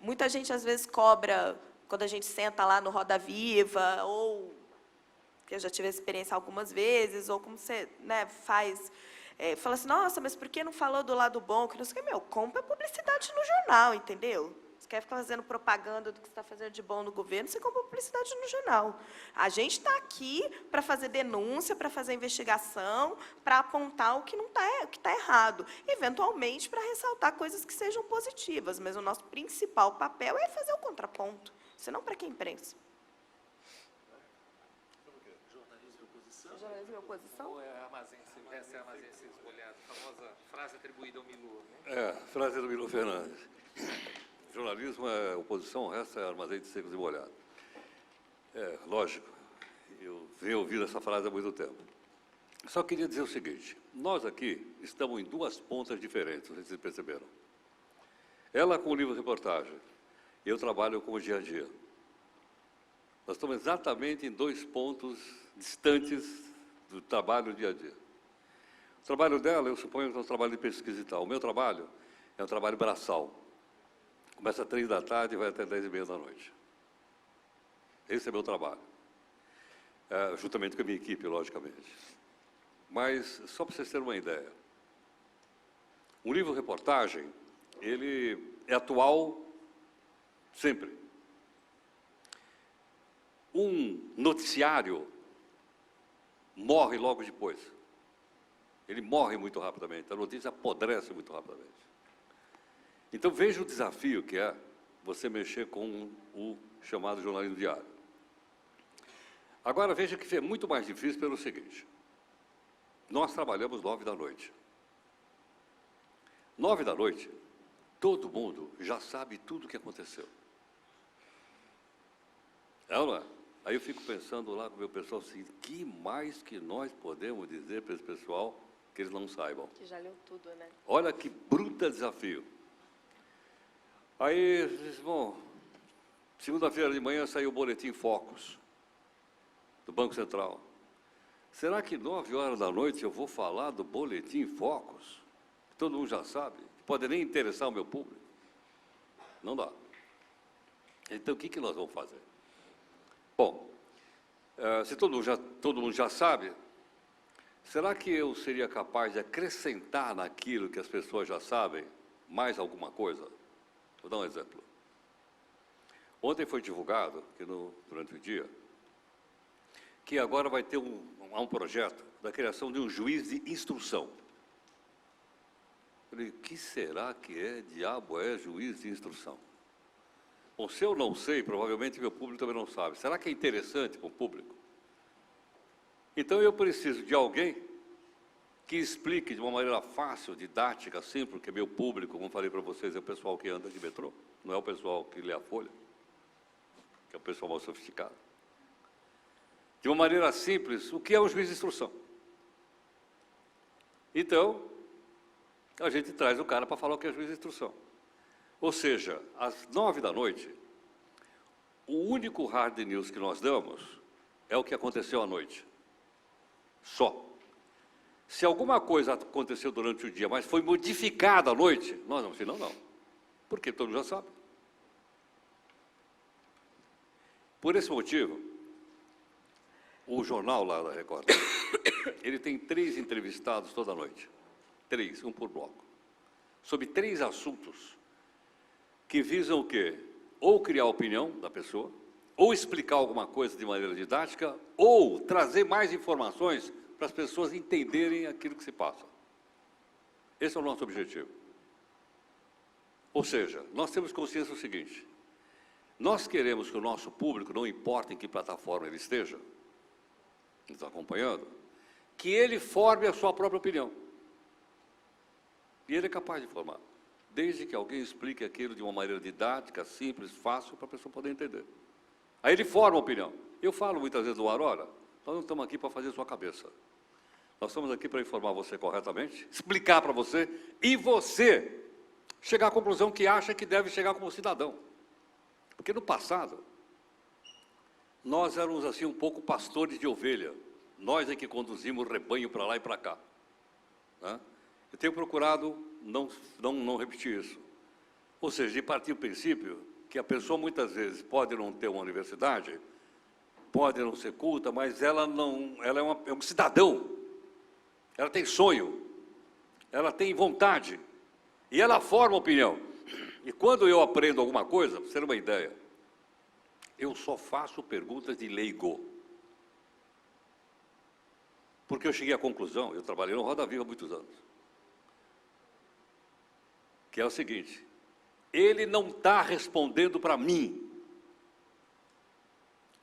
Muita gente, às vezes, cobra quando a gente senta lá no Roda Viva, ou que eu já tive essa experiência algumas vezes, ou como você, né, faz... fala assim, nossa, mas por que não falou do lado bom? Que não sei o que, compra publicidade no jornal, entendeu? Você quer ficar fazendo propaganda do que você está fazendo de bom no governo, você compra publicidade no jornal. A gente está aqui para fazer denúncia, para fazer investigação, para apontar o que não o que está errado, eventualmente para ressaltar coisas que sejam positivas, mas o nosso principal papel é fazer o contraponto, senão para que imprensa? Jornalismo e oposição? Ou é armazém, essa é armazém ser esbolhado, a famosa frase atribuída ao Milor, né? Frase do Milor Fernandes. Jornalismo é oposição, o resto é armazém de secos e molhados. Lógico, eu venho ouvindo essa frase há muito tempo. Só queria dizer o seguinte, nós aqui estamos em duas pontas diferentes, não sei se vocês perceberam. Ela com o livro reportagem, eu trabalho com o dia a dia. Nós estamos exatamente em dois pontos distantes do trabalho dia a dia. O trabalho dela, eu suponho que é um trabalho de pesquisa e tal. O meu trabalho é um trabalho braçal. Começa às 3 da tarde e vai até 10h30 da noite. Esse é meu trabalho. Juntamente com a minha equipe, logicamente. Mas, só para vocês terem uma ideia, um livro-reportagem, ele é atual sempre. Um noticiário morre logo depois. Ele morre muito rapidamente, a notícia apodrece muito rapidamente. Então, veja o desafio que é você mexer com o chamado jornalismo diário. Agora, veja que é muito mais difícil pelo seguinte. Nós trabalhamos 9 da noite. 9 da noite, todo mundo já sabe tudo o que aconteceu. É ou não é? Aí eu fico pensando lá com o meu pessoal assim, que mais que nós podemos dizer para esse pessoal que eles não saibam? Que já leu tudo, né? Olha que bruta desafio. Aí, bom, segunda-feira de manhã saiu o boletim Focus, do Banco Central. Será que 9 horas da noite eu vou falar do boletim Focus? Todo mundo já sabe, pode nem interessar o meu público. Não dá. Então, o que nós vamos fazer? Bom, se todo mundo já sabe, será que eu seria capaz de acrescentar naquilo que as pessoas já sabem mais alguma coisa? Vou dar um exemplo. Ontem foi divulgado, durante o dia, que agora vai ter um projeto da criação de um juiz de instrução. Eu falei, o que será que diabo é juiz de instrução? Bom, se eu não sei, provavelmente meu público também não sabe. Será que é interessante para o público? Então eu preciso de alguém que explique de uma maneira fácil, didática, simples, porque meu público, como falei para vocês, é o pessoal que anda de metrô, não é o pessoal que lê a Folha, que é o pessoal mais sofisticado. De uma maneira simples, o que é um juiz de instrução? Então, a gente traz o cara para falar o que é juiz de instrução. Ou seja, às 9 da noite, o único hard news que nós damos é o que aconteceu à noite. Só. Se alguma coisa aconteceu durante o dia, mas foi modificada à noite, nós vamos dizer, não. Porque todo mundo já sabe. Por esse motivo, o jornal lá da Record, ele tem 3 entrevistados toda noite. 3, um por bloco. Sobre 3 assuntos que visam o quê? Ou criar a opinião da pessoa, ou explicar alguma coisa de maneira didática, ou trazer mais informações para as pessoas entenderem aquilo que se passa. Esse é o nosso objetivo. Ou seja, nós temos consciência do seguinte, nós queremos que o nosso público, não importa em que plataforma ele esteja, nos acompanhando, que ele forme a sua própria opinião. E ele é capaz de formar, desde que alguém explique aquilo de uma maneira didática, simples, fácil, para a pessoa poder entender. Aí ele forma a opinião. Eu falo muitas vezes no ar, olha, nós não estamos aqui para fazer a sua cabeça. Nós estamos aqui para informar você corretamente, explicar para você, e você chegar à conclusão que acha que deve chegar como cidadão. Porque no passado, nós éramos assim um pouco pastores de ovelha. Nós é que conduzimos o rebanho para lá e para cá. Né? Eu tenho procurado não repetir isso. Ou seja, de partir do princípio que a pessoa muitas vezes pode não ter uma universidade, pode não ser culta, mas ela é um cidadão. Ela tem sonho, ela tem vontade, e ela forma opinião. E quando eu aprendo alguma coisa, para você ter uma ideia, eu só faço perguntas de leigo. Porque eu cheguei à conclusão, eu trabalhei no Roda Viva há muitos anos, que é o seguinte, ele não está respondendo para mim,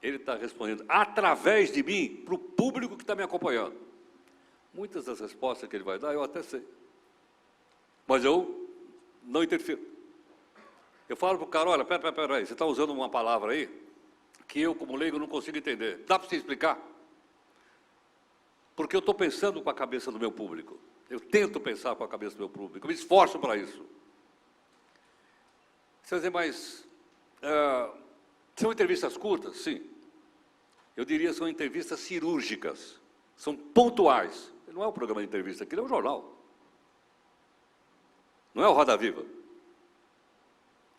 ele está respondendo através de mim para o público que está me acompanhando. Muitas das respostas que ele vai dar, eu até sei, mas eu não interfiro. Eu falo para o cara, olha, pera aí, você está usando uma palavra aí que eu, como leigo, não consigo entender. Dá para você explicar? Porque eu estou pensando com a cabeça do meu público. Eu tento pensar com a cabeça do meu público, eu me esforço para isso. Quer dizer, mas são entrevistas curtas? Sim. Eu diria que são entrevistas cirúrgicas, são pontuais. Não é um programa de entrevista, aquilo é um jornal. Não é o Roda Viva,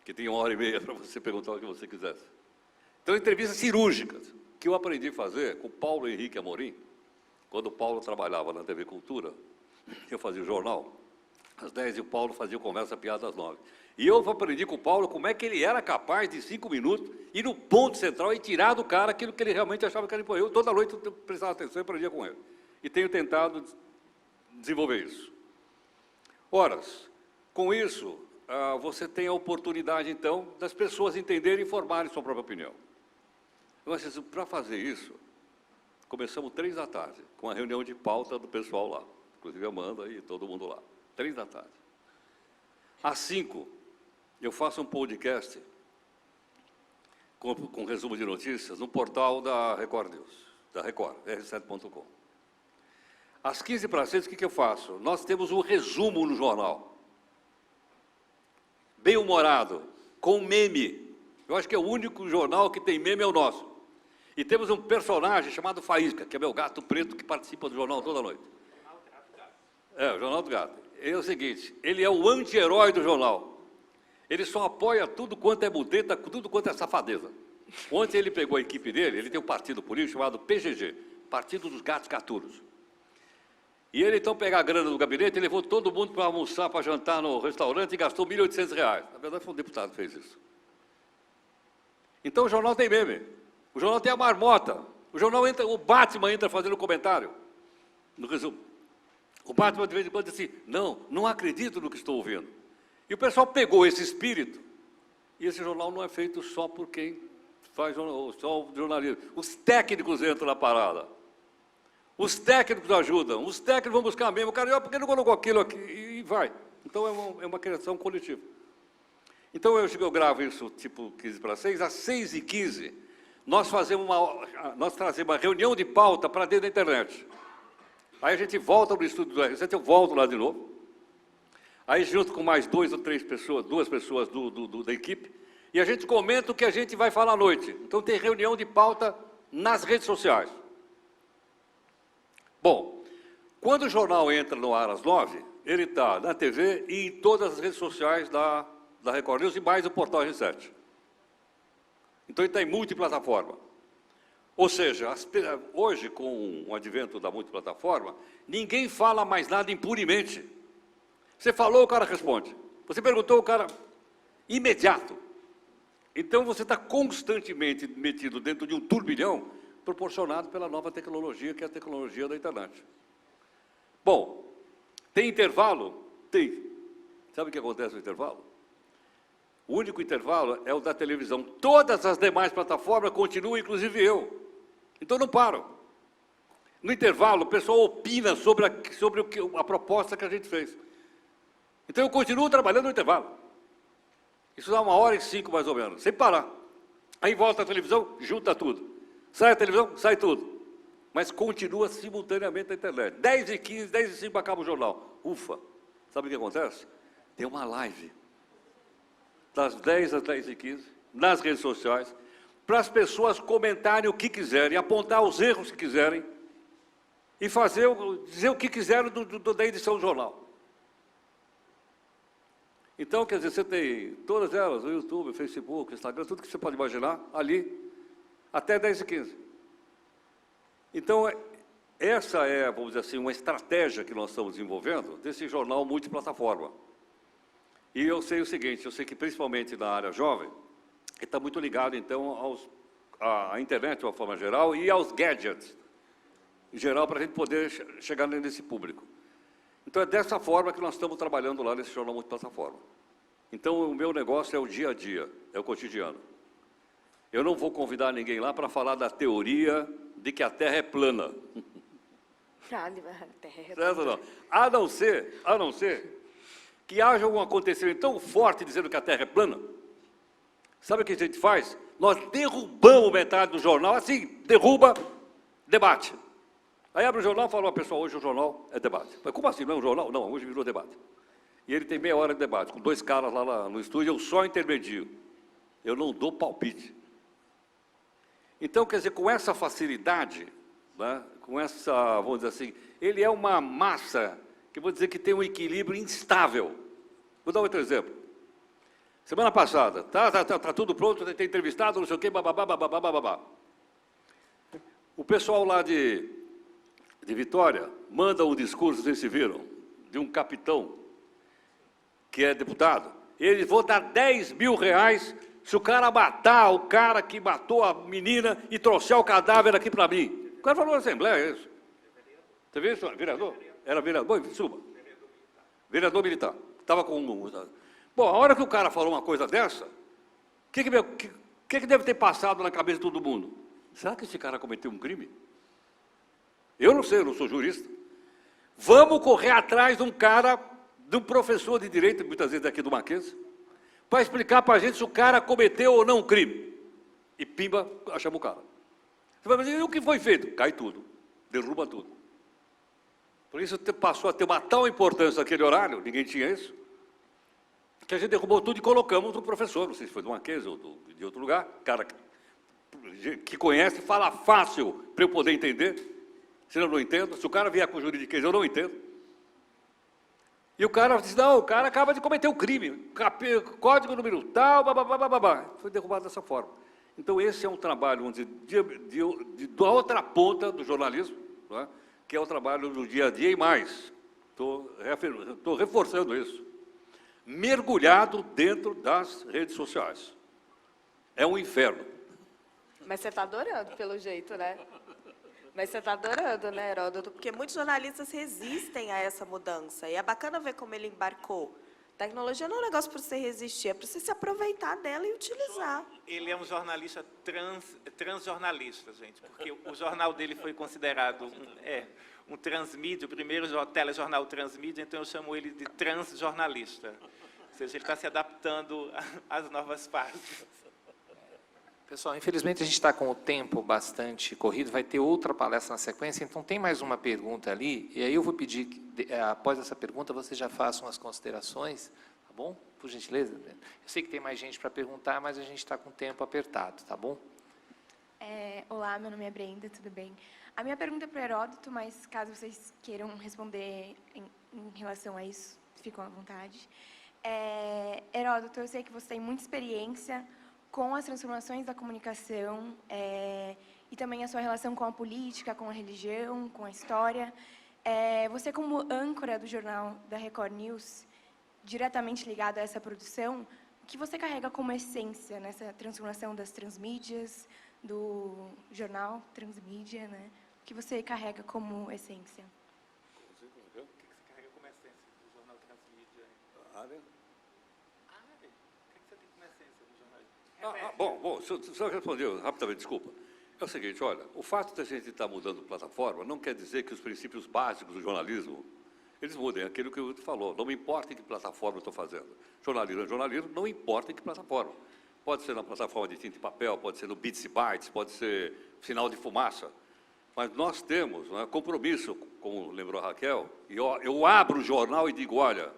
que tem 1h30 para você perguntar o que você quisesse. Então, entrevistas cirúrgicas, que eu aprendi a fazer com o Paulo Henrique Amorim, quando o Paulo trabalhava na TV Cultura, eu fazia o jornal, às 10 e o Paulo fazia o Conversa Piada às 9. E eu aprendi com o Paulo como é que ele era capaz de 5 minutos ir no ponto central e tirar do cara aquilo que ele realmente achava que era importante. Eu toda noite eu prestava atenção e aprendia com ele. E tenho tentado desenvolver isso. Ora, com isso, você tem a oportunidade, então, das pessoas entenderem e formarem sua própria opinião. Mas, para fazer isso, começamos 3 da tarde, com a reunião de pauta do pessoal lá, inclusive a Amanda e todo mundo lá, 3 da tarde. Às 5, eu faço um podcast com resumo de notícias no portal da Record News, da Record, r7.com. Às 15 para 6, o que eu faço? Nós temos um resumo no jornal, bem-humorado, com meme. Eu acho que é o único jornal que tem meme é o nosso. E temos um personagem chamado Faísca, que é meu gato preto que participa do jornal toda noite. É, o Jornal do Gato. É o seguinte, ele é o anti-herói do jornal. Ele só apoia tudo quanto é mudeta, tudo quanto é safadeza. Ontem ele pegou a equipe dele, ele tem um partido político chamado PGG, Partido dos Gatos Gatunos. E ele, então, pegar a grana do gabinete e levou todo mundo para almoçar, para jantar no restaurante e gastou R$ 1.800. Na verdade, foi um deputado que fez isso. Então, o jornal tem meme. O jornal tem a marmota. O jornal entra, o Batman entra fazendo comentário. No resumo. O Batman, de vez em quando, diz assim, não acredito no que estou ouvindo. E o pessoal pegou esse espírito, e esse jornal não é feito só por quem faz só o jornalismo. Os técnicos entram na parada. Os técnicos ajudam. Os técnicos vão buscar mesmo. O cara, por que não colocou aquilo aqui? E vai. Então, é uma criação coletiva. Então, eu gravo isso, tipo, 15 para 6. Às 6h15, nós trazemos uma reunião de pauta para dentro da internet. Aí a gente volta no estúdio do R7, eu volto lá de novo. Aí, junto com mais 2 ou 3 pessoas, 2 pessoas da equipe, e a gente comenta o que a gente vai falar à noite. Então, tem reunião de pauta nas redes sociais. Bom, quando o jornal entra no ar às 9, ele está na TV e em todas as redes sociais da Record News e mais o portal R7. Então, ele está em multiplataforma. Ou seja, hoje, com o advento da multiplataforma, ninguém fala mais nada impunemente. Você falou, o cara responde. Você perguntou, o cara... Imediato. Então, você está constantemente metido dentro de um turbilhão proporcionado pela nova tecnologia, que é a tecnologia da internet. Bom, tem intervalo? Tem. Sabe o que acontece no intervalo? O único intervalo é o da televisão. Todas as demais plataformas continuam, inclusive eu. Então, não paro. No intervalo, o pessoal opina sobre a proposta que a gente fez. Então, eu continuo trabalhando no intervalo. Isso dá 1h05, mais ou menos, sem parar. Aí volta a televisão, junta tudo. Sai a televisão, sai tudo. Mas continua simultaneamente na internet. 10h15, 10h05 acaba o jornal. Ufa! Sabe o que acontece? Tem uma live. Das 10 às 10h15, nas redes sociais, para as pessoas comentarem o que quiserem, apontar os erros que quiserem e dizer o que quiserem da edição do jornal. Então, quer dizer, você tem todas elas, o YouTube, o Facebook, o Instagram, tudo que você pode imaginar, ali, até 10h15. Então, essa é, vamos dizer assim, uma estratégia que nós estamos desenvolvendo desse jornal multiplataforma. E eu sei o seguinte, eu sei que principalmente na área jovem, ele está muito ligado, então, à internet, de uma forma geral, e aos gadgets, em geral, para a gente poder chegar nesse público. Então, é dessa forma que nós estamos trabalhando lá nesse jornal multiplataforma. Então, o meu negócio é o dia a dia, é o cotidiano. Eu não vou convidar ninguém lá para falar da teoria de que a Terra é plana. Certo, não? A não ser que haja um acontecimento tão forte dizendo que a Terra é plana. Sabe o que a gente faz? Nós derrubamos metade do jornal, assim, derruba, debate. Aí abre o jornal e fala, pessoal, hoje o jornal é debate. Mas como assim, não é um jornal? Não, hoje virou debate. E ele tem meia hora de debate, com 2 caras lá no estúdio, eu só intermedio. Eu não dou palpite. Então, quer dizer, com essa facilidade, né, com essa, vamos dizer assim, ele é uma massa, que vou dizer que tem um equilíbrio instável. Vou dar outro exemplo. Semana passada, tá tudo pronto, tem entrevistado, não sei o quê, bababá. O pessoal lá de Vitória manda um discurso, vocês se viram, de um capitão, que é deputado. Eles vão dar R$10.000 se o cara matar o cara que matou a menina e trouxer o cadáver aqui para mim. O cara falou na Assembleia, é isso. Você viu isso? Vereador? Era vereador? Bom, suba. Vereador militar. Estava com... Bom, a hora que o cara falou uma coisa dessa, o que deve ter passado na cabeça de todo mundo? Será que esse cara cometeu um crime? Eu não sei, eu não sou jurista. Vamos correr atrás de um cara, de um professor de direito, muitas vezes daqui do Mackenzie, para explicar para a gente se o cara cometeu ou não um crime. E pimba, achamos o cara. Você vai dizer, e o que foi feito? Cai tudo, derruba tudo. Por isso passou a ter uma tal importância naquele horário, ninguém tinha isso, que a gente derrubou tudo e colocamos um professor, não sei se foi do Mackenzie ou de outro lugar, cara que conhece, fala fácil para eu poder entender, senão eu não entendo. Se o cara vier com juridiquês, eu não entendo. E o cara disse, não, o cara acaba de cometer um crime, código número tal, babá. Foi derrubado dessa forma. Então, esse é um trabalho, vamos dizer, da outra ponta do jornalismo, não é? que é o trabalho do dia a dia e mais. Estou reforçando isso. Mergulhado dentro das redes sociais. É um inferno. Mas você está adorando, pelo jeito, né? Mas você está adorando, né, Heródoto? Porque muitos jornalistas resistem a essa mudança. E é bacana ver como ele embarcou. Tecnologia não é um negócio para você resistir, é para você se aproveitar dela e utilizar. Ele é um jornalista transjornalista, gente, porque o jornal dele foi considerado um transmídia, o primeiro telejornal transmídia, então eu chamo ele de transjornalista. Ou seja, ele está se adaptando às novas fases. Pessoal, infelizmente a gente está com o tempo bastante corrido, vai ter outra palestra na sequência, então tem mais uma pergunta ali, e aí eu vou pedir que, após essa pergunta, vocês já façam as considerações, tá bom? Por gentileza. Eu sei que tem mais gente para perguntar, mas a gente está com o tempo apertado, tá bom? Olá, meu nome é Brenda, tudo bem? A minha pergunta é para o Heródoto, mas caso vocês queiram responder em relação a isso, ficam à vontade. Heródoto, eu sei que você tem muita experiência com as transformações da comunicação e também a sua relação com a política, com a religião, com a história. Você, como âncora do jornal da Record News, diretamente ligado a essa produção, o que você carrega como essência nessa transformação das transmídias, do jornal transmídia, né? O que você carrega como essência? O que você carrega como essência do jornal transmídia? A área? O que você tem como essência do jornal? Bom, só respondeu rapidamente, desculpa. É o seguinte, olha, o fato de a gente estar mudando de plataforma não quer dizer que os princípios básicos do jornalismo, eles mudem, aquilo que o falou, não me importa em que plataforma eu estou fazendo. Jornalismo é jornalismo, não importa em que plataforma. Pode ser na plataforma de tinta e papel, pode ser no Bits e Bytes, pode ser sinal de fumaça. Mas nós temos compromisso, como lembrou a Raquel, e eu abro o jornal e digo, olha,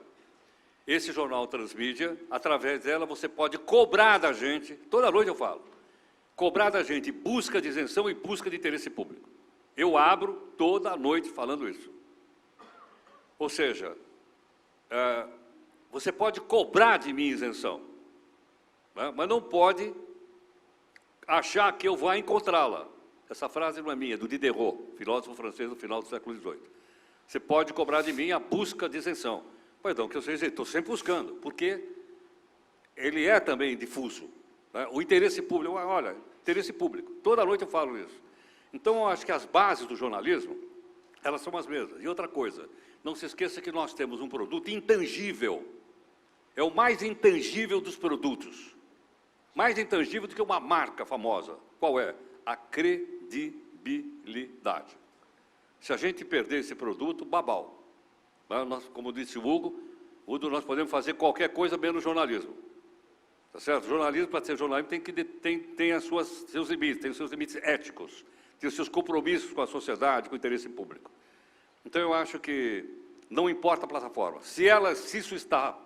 esse jornal transmídia, através dela você pode cobrar da gente, toda noite eu falo, cobrar da gente busca de isenção e busca de interesse público. Eu abro toda noite falando isso. Ou seja, você pode cobrar de mim isenção, né? Mas não pode achar que eu vou encontrá-la. Essa frase não é minha, é do Diderot, filósofo francês do final do século XVIII. Você pode cobrar de mim a busca de isenção. Perdão, que eu estou sempre buscando, porque ele é também difuso. Né? O interesse público, olha, interesse público, toda noite eu falo isso. Então, eu acho que as bases do jornalismo, elas são as mesmas. E outra coisa, não se esqueça que nós temos um produto intangível. É o mais intangível dos produtos. Mais intangível do que uma marca famosa. Qual é? A credibilidade. Se a gente perder esse produto, babau. Nós, como disse o Hugo, nós podemos fazer qualquer coisa menos jornalismo. Tá certo? Jornalismo, para ser jornalismo, tem seus limites, tem os seus limites éticos, tem os seus compromissos com a sociedade, com o interesse público. Então, eu acho que não importa a plataforma. Se isso está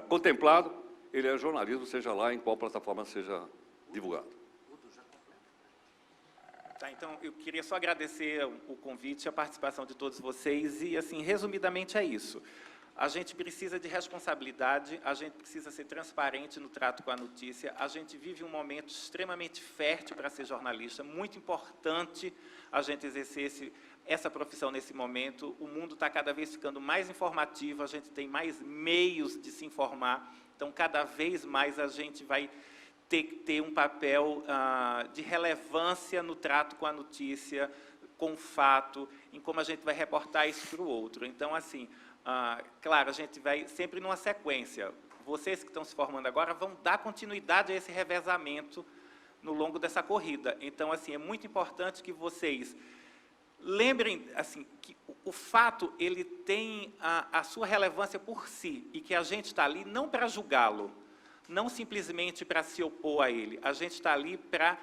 contemplado, ele é jornalismo, seja lá em qual plataforma seja divulgado. Tá, então, eu queria só agradecer o convite e a participação de todos vocês e, assim, resumidamente é isso. A gente precisa de responsabilidade, a gente precisa ser transparente no trato com a notícia, a gente vive um momento extremamente fértil para ser jornalista, muito importante a gente exercer essa profissão nesse momento. O mundo está cada vez ficando mais informativo, a gente tem mais meios de se informar, então, cada vez mais a gente vai ter que ter um papel de relevância no trato com a notícia, com o fato, em como a gente vai reportar isso para o outro. Então, assim, claro, a gente vai sempre numa sequência. Vocês que estão se formando agora vão dar continuidade a esse revezamento no longo dessa corrida. Então, assim, é muito importante que vocês lembrem, assim, que o fato ele tem a sua relevância por si e que a gente está ali não para julgá-lo, não simplesmente para se opor a ele. A gente está ali para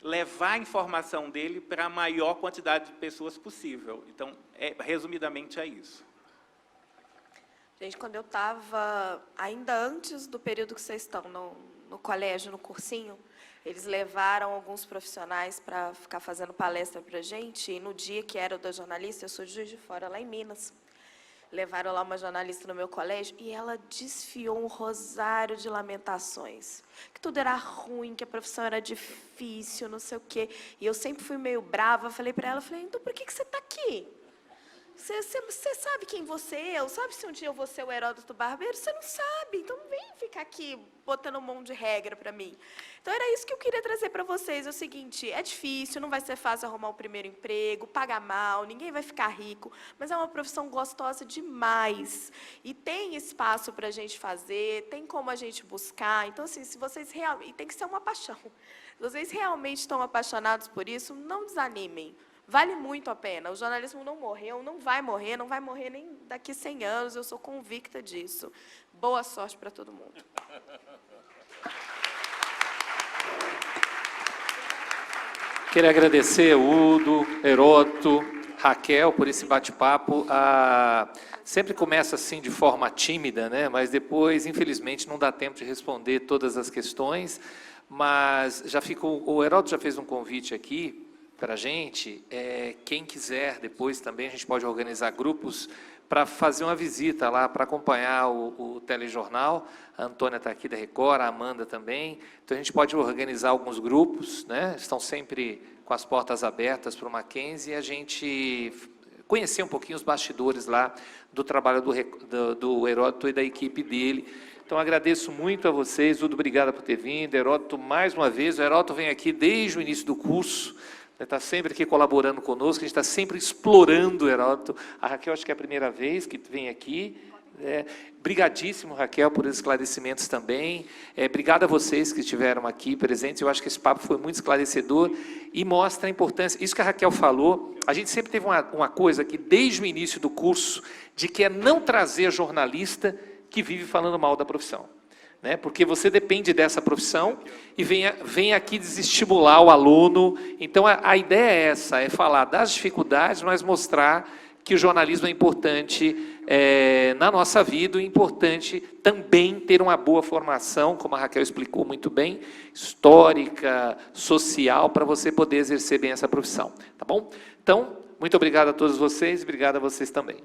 levar a informação dele para a maior quantidade de pessoas possível. Então, resumidamente, é isso. Gente, quando eu estava, ainda antes do período que vocês estão no colégio, no cursinho, eles levaram alguns profissionais para ficar fazendo palestra para a gente, e no dia que era o da jornalista, eu sou de Juiz de Fora, lá em Minas. Levaram lá uma jornalista no meu colégio e ela desfiou um rosário de lamentações. Que tudo era ruim, que a profissão era difícil, não sei o quê. E eu sempre fui meio brava, falei para ela, então por que você está aqui? Você sabe quem você é? Eu sabe se um dia eu vou ser o Heródoto Barbeiro? Você não sabe, então não vem ficar aqui botando um monte de regra para mim. Então era isso que eu queria trazer para vocês, é o seguinte, é difícil, não vai ser fácil arrumar o primeiro emprego, paga mal, ninguém vai ficar rico, mas é uma profissão gostosa demais. E tem espaço para a gente fazer, tem como a gente buscar, então assim, se vocês realmente, e tem que ser uma paixão, se vocês realmente estão apaixonados por isso, não desanimem. Vale muito a pena. O jornalismo não morreu, não vai morrer nem daqui 100 anos, eu sou convicta disso. Boa sorte para todo mundo. Queria agradecer Udo, Heródoto, Raquel por esse bate-papo. Sempre começa assim de forma tímida, né? Mas depois, infelizmente, não dá tempo de responder todas as questões. Mas já ficou, o Heródoto já fez um convite aqui para a gente, quem quiser depois também, a gente pode organizar grupos para fazer uma visita lá, para acompanhar o telejornal. A Antônia está aqui da Record, a Amanda também. Então, a gente pode organizar alguns grupos, né? Estão sempre com as portas abertas para o Mackenzie, e a gente conhecer um pouquinho os bastidores lá do trabalho do Heródoto e da equipe dele. Então, agradeço muito a vocês, Udo, obrigado por ter vindo. Heródoto, mais uma vez, o Heródoto vem aqui desde o início do curso, está sempre aqui colaborando conosco, a gente está sempre explorando o Heródoto. A Raquel, acho que é a primeira vez que vem aqui. Brigadíssimo, Raquel, por esclarecimentos também. Obrigado a vocês que estiveram aqui presentes. Eu acho que esse papo foi muito esclarecedor e mostra a importância. Isso que a Raquel falou, a gente sempre teve uma coisa aqui, desde o início do curso, de que é não trazer jornalista que vive falando mal da profissão. Porque você depende dessa profissão e vem aqui desestimular o aluno. Então, a ideia é essa, é falar das dificuldades, mas mostrar que o jornalismo é importante na nossa vida, e é importante também ter uma boa formação, como a Raquel explicou muito bem, histórica, social, para você poder exercer bem essa profissão. Tá bom? Então, muito obrigado a todos vocês, obrigado a vocês também.